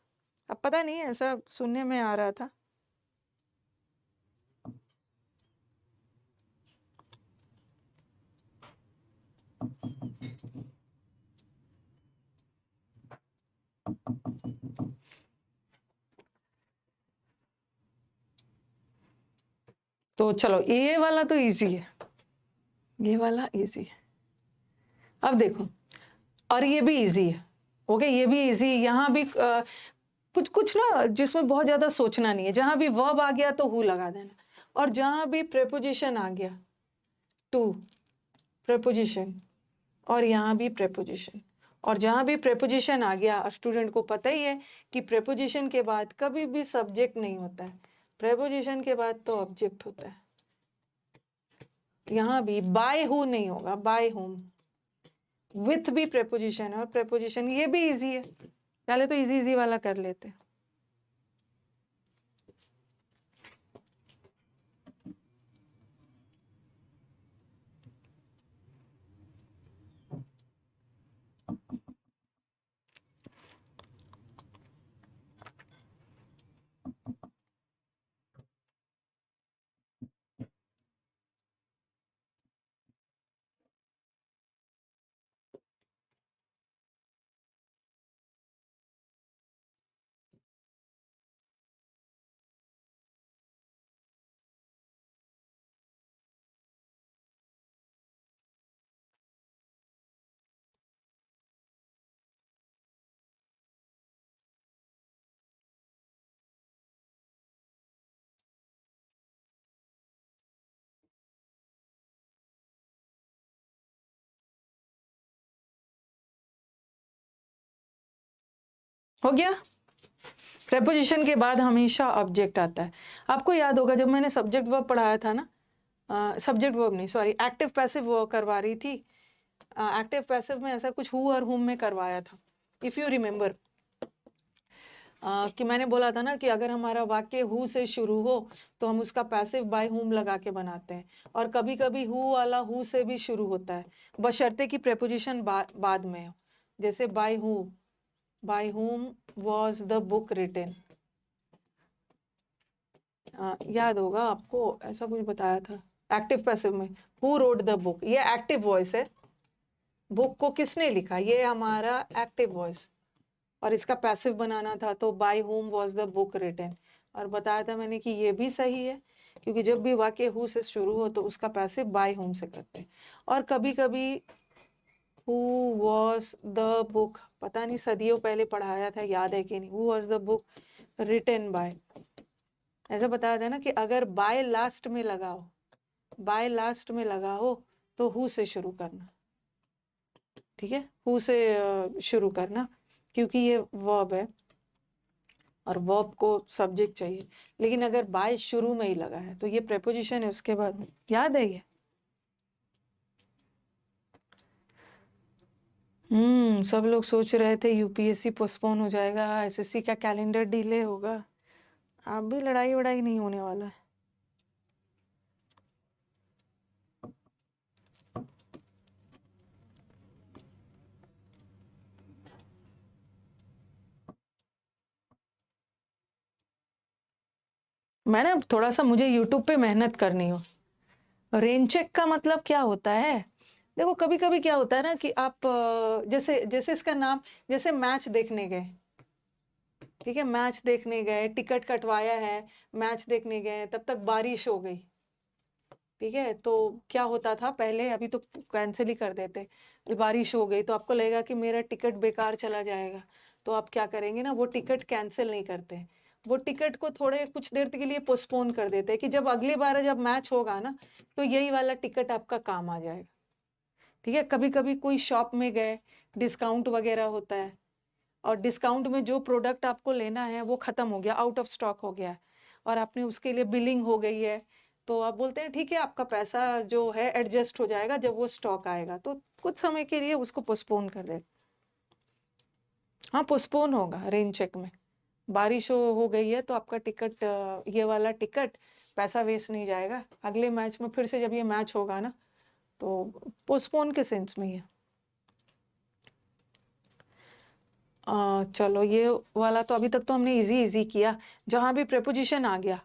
अब पता नहीं, ऐसा सुनने में आ रहा था। तो चलो ये वाला तो इजी है, ये वाला इजी है। अब देखो, और ये भी इजी है, ओके, ये भी इजी। यहाँ भी कुछ कुछ ना जिसमें बहुत ज्यादा सोचना नहीं है। जहां भी वर्ब आ गया तो हु लगा देना, और जहां भी प्रेपोजिशन आ गया टू प्रेपोजिशन, और यहाँ भी प्रेपोजिशन, और जहां भी प्रेपोजिशन आ गया, और स्टूडेंट को पता ही है कि प्रेपोजिशन के बाद कभी भी सब्जेक्ट नहीं होता है, प्रेपोजिशन के बाद तो ऑब्जेक्ट होता है। यहाँ भी बाय हु नहीं होगा, बाय हुम। विथ भी प्रेपोजिशन है, और प्रेपोजिशन ये भी इजी है। पहले तो इजी इजी वाला कर लेते हैं। हो गया। प्रेपोजिशन के बाद हमेशा ऑब्जेक्ट आता है। आपको याद होगा जब मैंने सब्जेक्ट वर्ब पढ़ाया था ना, सब्जेक्ट वर्ब नहीं सॉरी, एक्टिव पैसिव वर्ब करवा रही थी। एक्टिव पैसिव में ऐसा कुछ हु और हुम में करवाया था, इफ यू रिमेम्बर, कि मैंने बोला था ना कि अगर हमारा वाक्य हु से शुरू हो तो हम उसका पैसिव बाय हुम लगा के बनाते हैं, और कभी कभी हु वाला हु से भी शुरू होता है, बशर्ते कि प्रेपोजिशन बाद में हो। जैसे by who, by whom was the book written, याद होगा आपको, ऐसा कुछ बताया था एक्टिव पैसिव में। हु रोट द बुक, ये एक्टिव वॉइस है, बुक को किसने लिखा, ये हमारा एक्टिव वॉइस, और इसका पैसिव बनाना था तो bye whom was the book written. और बताया था मैंने कि ये भी सही है, क्योंकि जब भी वाक्य हु से शुरू हो तो उसका पैसिव बाय हुम से करते हैं। और कभी कभी हु वॉज द बुक, पता नहीं सदियों पहले पढ़ाया था, याद है कि नहीं, who was the book written by, ऐसा बताया था ना कि अगर बाय लास्ट में लगाओ, बाय लास्ट में लगाओ तो हु से शुरू करना, ठीक है, हु से शुरू करना, क्योंकि ये वर्ब है और वर्ब को सब्जेक्ट चाहिए। लेकिन अगर बाय शुरू में ही लगा है तो ये प्रेपोजिशन है, उसके बाद, याद है ये? सब लोग सोच रहे थे यूपीएससी पोस्टपोन हो जाएगा, एसएससी का कैलेंडर डिले होगा। अब भी लड़ाई वड़ाई नहीं होने वाला है। मैंने थोड़ा सा, मुझे यूट्यूब पे मेहनत करनी हो। रेन चेक का मतलब क्या होता है? देखो कभी कभी क्या होता है ना कि आप जैसे जैसे इसका नाम, जैसे मैच देखने गए, ठीक है, मैच देखने गए, टिकट कटवाया है, मैच देखने गए, तब तक बारिश हो गई। ठीक है, तो क्या होता था पहले, अभी तो कैंसिल ही कर देते, बारिश हो गई तो आपको लगेगा कि मेरा टिकट बेकार चला जाएगा, तो आप क्या करेंगे ना, वो टिकट कैंसिल नहीं करते, वो टिकट को थोड़े कुछ देर के लिए पोस्टपोन कर देते हैं कि जब अगली बार जब मैच होगा ना, तो यही वाला टिकट आपका काम आ जाएगा। ठीक है, कभी कभी कोई शॉप में गए, डिस्काउंट वगैरह होता है, और डिस्काउंट में जो प्रोडक्ट आपको लेना है वो खत्म हो गया, आउट ऑफ स्टॉक हो गया है, और आपने उसके लिए बिलिंग हो गई है, तो आप बोलते हैं ठीक है आपका पैसा जो है एडजस्ट हो जाएगा जब वो स्टॉक आएगा, तो कुछ समय के लिए उसको पोस्टपोन कर दे। हाँ, पोस्टपोन होगा रेन चेक में, बारिश हो गई है तो आपका टिकट, ये वाला टिकट पैसा वेस्ट नहीं जाएगा, अगले मैच में फिर से जब ये मैच होगा ना, तो पोस्टपोन के सेंस में ही है। चलो ये वाला तो अभी तक तो हमने इजी इजी किया। जहां भी प्रेपोजिशन आ गया,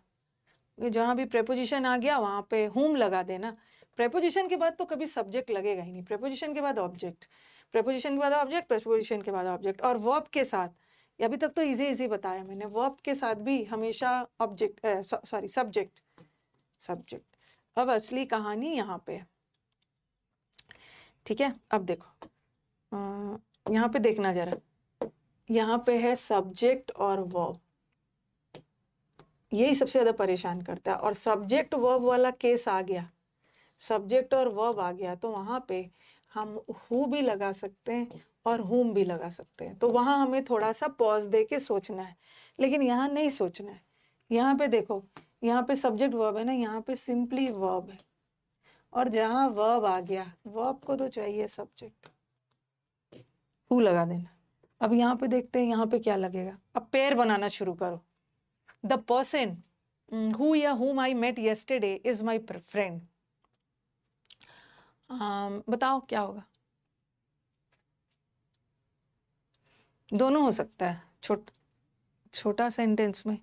जहां भी प्रेपोजिशन आ गया वहां पे हुम लगा देना। प्रेपोजिशन के बाद तो कभी सब्जेक्ट लगेगा ही नहीं, प्रेपोजिशन के बाद ऑब्जेक्ट, प्रेपोजिशन के बाद ऑब्जेक्ट, प्रेपोजिशन के बाद ऑब्जेक्ट, और वर्ब के साथ, अभी तक तो इजी इजी बताया मैंने, वर्ब के साथ भी हमेशा ऑब्जेक्ट, सॉरी सब्जेक्ट, सब्जेक्ट। अब असली कहानी यहाँ पे है। ठीक है, अब देखो, यहाँ पे देखना जरा, यहाँ पे है सब्जेक्ट और वर्ब, यही सबसे ज्यादा परेशान करता है, और सब्जेक्ट वर्ब वाला केस आ गया, सब्जेक्ट और वर्ब आ गया, तो वहां पे हम हु भी लगा सकते हैं और हुम भी लगा सकते हैं, तो वहां हमें थोड़ा सा पॉज दे के सोचना है, लेकिन यहाँ नहीं सोचना है। यहाँ पे देखो, यहाँ पे सब्जेक्ट वर्ब है ना, यहाँ पे सिंपली वर्ब है, और जहाँ वर्ब आ गया, वर्ब को तो चाहिए सब्जेक्ट, हु लगा देना। अब यहाँ पे देखते हैं यहाँ पे क्या लगेगा, अब पेयर बनाना शुरू करो। द पर्सन who या whom I met yesterday is my friend. बताओ क्या होगा, दोनों हो सकता है, छोटा सेंटेंस में।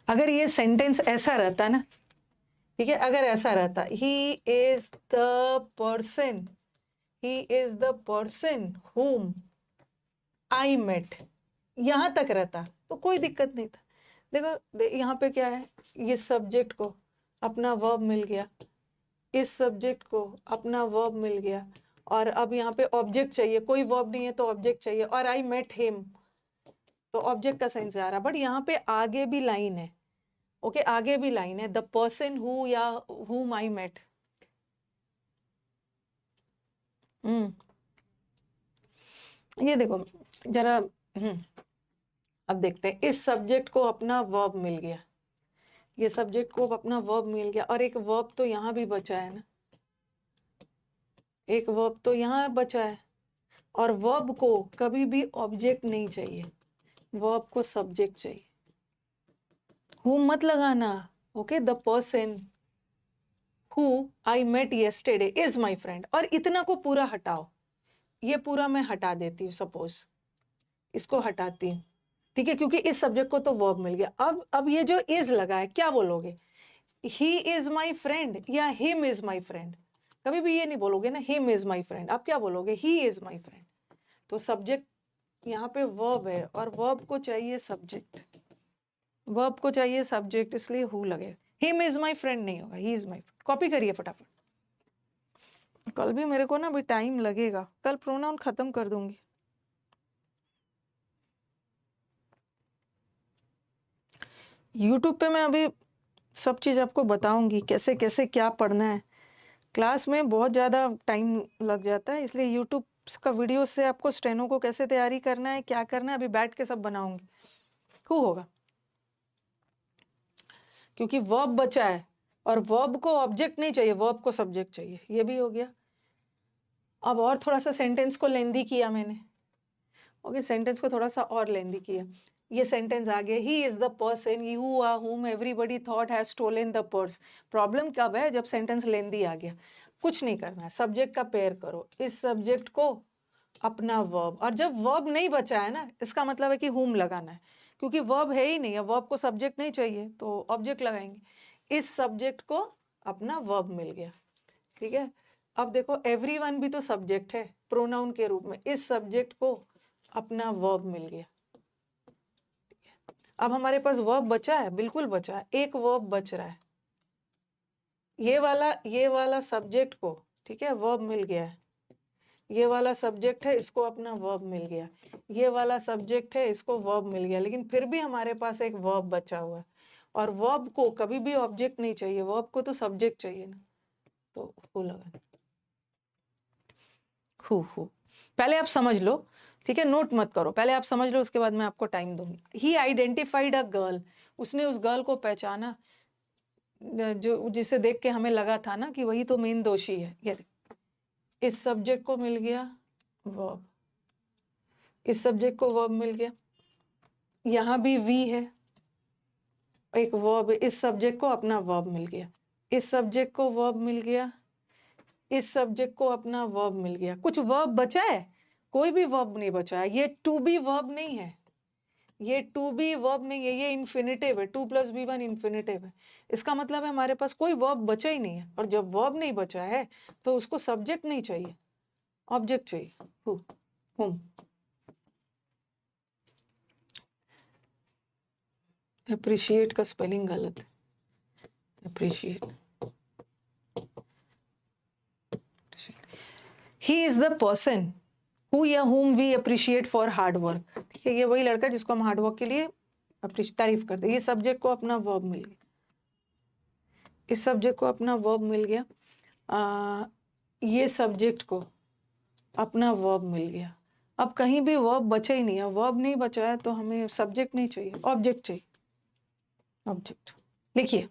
अगर ये सेंटेंस ऐसा रहता ना, ठीक है, अगर ऐसा रहता, ही is the person, he is the person whom I met, यहां तक रहता तो कोई दिक्कत नहीं था। देखो यहाँ पे क्या है, ये सब्जेक्ट को अपना वर्ब मिल गया, इस सब्जेक्ट को अपना वर्ब मिल गया, और अब यहाँ पे ऑब्जेक्ट चाहिए, कोई वर्ब नहीं है तो ऑब्जेक्ट चाहिए, और आई मेट हिम, तो ऑब्जेक्ट का सेंस आ रहा, बट यहाँ पे आगे भी लाइन है। ओके, आगे भी लाइन है, द पर्सन हु या whom I met। ये देखो जरा, अब देखते हैं, इस सब्जेक्ट को अपना वर्ब मिल गया, ये सब्जेक्ट को अपना वर्ब मिल गया, और एक वर्ब तो यहाँ भी बचा है ना, एक वर्ब तो यहाँ बचा है, और वर्ब को कभी भी ऑब्जेक्ट नहीं चाहिए, वर्ब को सब्जेक्ट चाहिए, whom मत लगाना। Okay, the person who I met yesterday is my friend, और इतना को पूरा हटाओ, ये पूरा मैं हटा देती हूँ, सपोज इसको हटाती हूँ, ठीक है, क्योंकि इस सब्जेक्ट को तो वर्ब मिल गया। अब ये जो इज लगा है, क्या बोलोगे, ही इज माई फ्रेंड या हिम इज माई फ्रेंड, कभी भी ये नहीं बोलोगे ना हिम इज माई फ्रेंड, आप क्या बोलोगे, ही इज माई फ्रेंड। तो सब्जेक्ट यहाँ पे वर्ब है, और वर्ब को चाहिए सब्जेक्ट, वर्ब को चाहिए सब्जेक्ट, इसलिए हु लगे, हिम इज माई फ्रेंड नहीं होगा, he is my friend. Copy करिए फटाफट, कल भी मेरे को ना अभी टाइम लगेगा, कल प्रोनाउन खत्म कर दूंगी। यूट्यूब पे मैं अभी सब चीज़ आपको बताऊंगी, कैसे कैसे क्या पढ़ना है, क्लास में बहुत ज़्यादा टाइम लग जाता है, इसलिए यूट्यूब का वीडियो से आपको स्टेनो को कैसे तैयारी करना है, क्या करना है, अभी बैठ के सब बनाऊंगी। हु होगा, क्योंकि वर्ब बचा है, और वर्ब को ऑब्जेक्ट नहीं चाहिए, वर्ब को सब्जेक्ट चाहिए, ये भी हो गया। अब और थोड़ा सा सेंटेंस को लेंदी किया मैंने, ओके, सेंटेंस को थोड़ा सा और लेंदी किया। ये सेंटेंस आ गया, ही is the person whom everybody thought has stolen the purse। Problem कब है, जब सेंटेंस लेंदी आ गया। कुछ नहीं करना है, सब्जेक्ट का पेयर करो, इस सब्जेक्ट को अपना वर्ब, और जब वर्ब नहीं बचा है ना, इसका मतलब है कि whom लगाना है, क्योंकि वर्ब है ही नहीं है, वर्ब को सब्जेक्ट नहीं चाहिए तो ऑब्जेक्ट लगाएंगे, इस सब्जेक्ट को अपना वर्ब मिल गया। ठीक है, अब देखो एवरीवन भी तो सब्जेक्ट है प्रोनाउन के रूप में, इस सब्जेक्ट को अपना वर्ब मिल गया। अब हमारे पास वर्ब बचा है, बिल्कुल बचा है, एक वर्ब बच रहा है, ये वाला सब्जेक्ट को, ठीक है, वर्ब मिल गया है। ये वाला सब्जेक्ट है, इसको अपना वर्ब मिल गया, ये वाला सब्जेक्ट है, इसको वर्ब मिल गया, लेकिन फिर भी हमारे पास एक वर्ब बचा हुआ है, और वर्ब को कभी भी ऑब्जेक्ट नहीं चाहिए, वर्ब को तो सब्जेक्ट चाहिए ना, तो हु लगा, हु। पहले आप समझ लो, ठीक है, नोट मत करो, पहले आप समझ लो, उसके बाद मैं आपको टाइम दूंगी। ही आइडेंटिफाइड अ गर्ल, उसने उस गर्ल को पहचाना जो जिसे देख के हमें लगा था ना कि वही तो मेन दोषी है। ये इस सब्जेक्ट को मिल गया वर्ब, इस सब्जेक्ट को वर्ब मिल गया, यहाँ भी वी है, एक वर्ब, इस सब्जेक्ट को अपना वर्ब मिल गया, इस सब्जेक्ट को वर्ब मिल गया, इस सब्जेक्ट को अपना वर्ब मिल गया। कुछ वर्ब बचा है? कोई भी वर्ब नहीं बचा है। ये टू बी वर्ब नहीं है, ये टू बी वर्ब नहीं है, ये इन्फिनिटिव है, 2+B1 इन्फिनिटिव है। इसका मतलब है हमारे पास कोई वर्ब बचा ही नहीं है, और जब वर्ब नहीं बचा है तो उसको सब्जेक्ट नहीं चाहिए, ऑब्जेक्ट चाहिए, हु, हुम। अप्रिशिएट का स्पेलिंग गलत है, appreciate, he is the person who या whom we appreciate for hard work। ठीक है, ये वही लड़का जिसको हम हार्ड वर्क के लिए तारीफ करते हैं। ये सब्जेक्ट को अपना वर्ब मिल गया, इस सब्जेक्ट को अपना वर्ब मिल गया, ये सब्जेक्ट को अपना वर्ब मिल गया। अब कहीं भी वर्ब बचा ही नहीं है, वर्ब नहीं बचा है तो हमें सब्जेक्ट नहीं चाहिए, ऑब्जेक्ट चाहिए, ऑब्जेक्ट। लिखिए,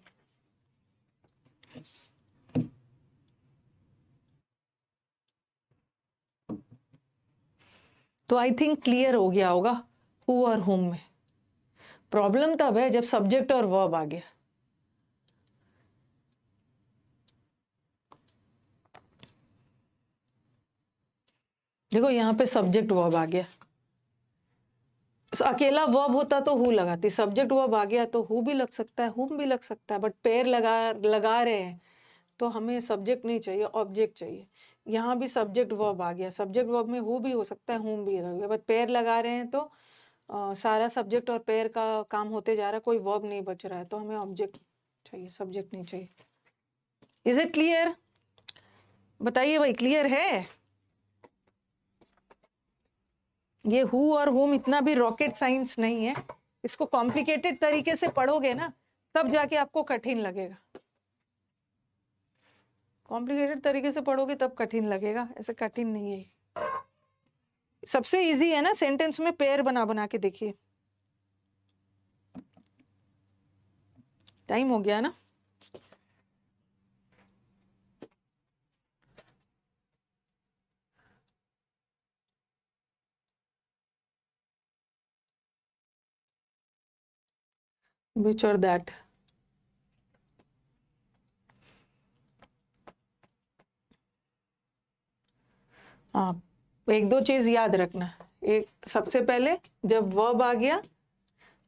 तो आई थिंक क्लियर हो गया होगा हु और हुम में। प्रॉब्लम तब है जब सब्जेक्ट और वर्ब आ गया। देखो यहाँ पे सब्जेक्ट वर्ब आ गया, अकेला वर्ब होता तो हु लगाती, सब्जेक्ट वर्ब आ गया तो हु भी लग सकता है, हुम भी लग सकता है, बट पेयर लगा रहे हैं तो हमें सब्जेक्ट नहीं चाहिए, ऑब्जेक्ट चाहिए। यहाँ भी सब्जेक्ट वर्ब आ गया, सब्जेक्ट वर्ब में हु भी हो सकता है, हुम भी हो, बट पेयर लगा रहे हैं तो सारा सब्जेक्ट और पेयर का काम होते जा रहा है, कोई वर्ब नहीं बच रहा है, तो हमें ऑब्जेक्ट चाहिए, सब्जेक्ट नहीं चाहिए। Is it clear? बताइए भाई, क्लियर है? ये हु और हुम इतना भी रॉकेट साइंस नहीं है, इसको कॉम्प्लिकेटेड तरीके से पढ़ोगे ना तब जाके आपको कठिन लगेगा, कॉम्प्लिकेटेड तरीके से पढ़ोगे तब कठिन लगेगा, ऐसे कठिन नहीं है। सबसे इजी है ना, सेंटेंस में पेयर बना बना के देखिए। टाइम हो गया ना? Which or that? हाँ, एक दो चीज याद रखना। एक, सबसे पहले जब वर्ब आ गया,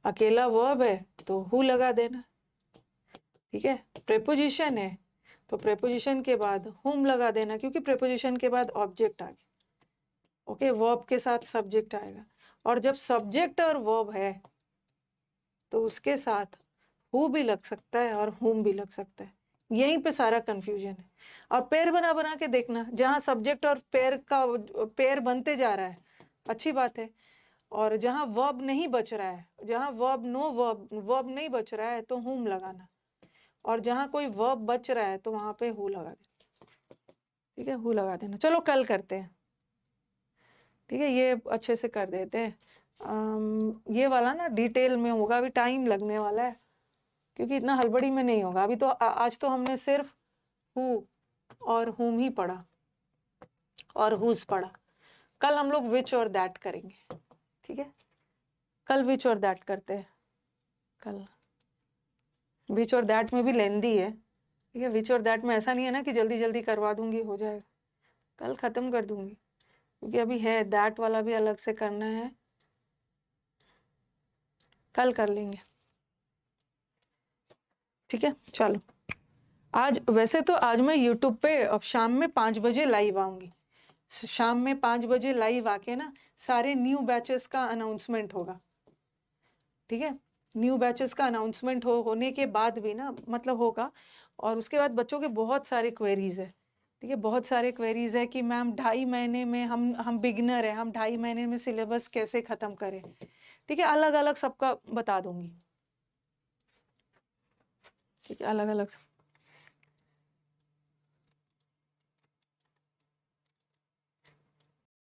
अकेला वर्ब है तो हु लगा देना, ठीक है। प्रेपोजिशन है तो प्रेपोजिशन के बाद हुम लगा देना, क्योंकि प्रेपोजिशन के बाद ऑब्जेक्ट आ गया, ओके, वर्ब के साथ सब्जेक्ट आएगा। और जब सब्जेक्ट और वर्ब है तो उसके साथ हु भी लग सकता है और हुम भी लग सकता है, यहीं पे सारा कंफ्यूजन है। और पेयर बना बना के देखना, जहाँ सब्जेक्ट और पेयर का पेयर बनते जा रहा है अच्छी बात है, और जहाँ वर्ब नहीं बच रहा है, जहाँ वर्ब नहीं बच रहा है तो हुम लगाना, और जहाँ कोई वर्ब बच रहा है तो वहां पे हु लगा देना, ठीक है, हु लगा देना। चलो कल करते हैं, ठीक है, ये अच्छे से कर देते हैं। ये वाला ना डिटेल में होगा, अभी टाइम लगने वाला है, क्योंकि इतना हड़बड़ी में नहीं होगा। अभी तो आज तो हमने सिर्फ हु और हुम ही पढ़ा और हुज पढ़ा। कल हम लोग विच और दैट करेंगे, ठीक है, कल विच और दैट करते हैं। कल विच और दैट में भी लेंदी है, ठीक है, विच और दैट में ऐसा नहीं है ना कि जल्दी जल्दी करवा दूंगी हो जाएगा, कल खत्म कर दूंगी, क्योंकि अभी है दैट वाला भी अलग से करना है, कल कर लेंगे, ठीक है। चलो आज वैसे तो आज मैं यूट्यूब पे अब शाम में 5 बजे लाइव आऊंगी। शाम में 5 बजे लाइव आके ना सारे न्यू बैचेस का अनाउंसमेंट होगा, ठीक है। न्यू बैचेस का अनाउंसमेंट होने के बाद भी ना मतलब होगा, और उसके बाद बच्चों के बहुत सारे क्वेरीज है, ठीक है। बहुत सारे क्वेरीज है कि मैम 2.5 महीने में हम बिगिनर है, हम 2.5 महीने में सिलेबस कैसे खत्म करें, ठीक है। अलग अलग सबका बता दूंगी, ठीक है, अलग अलग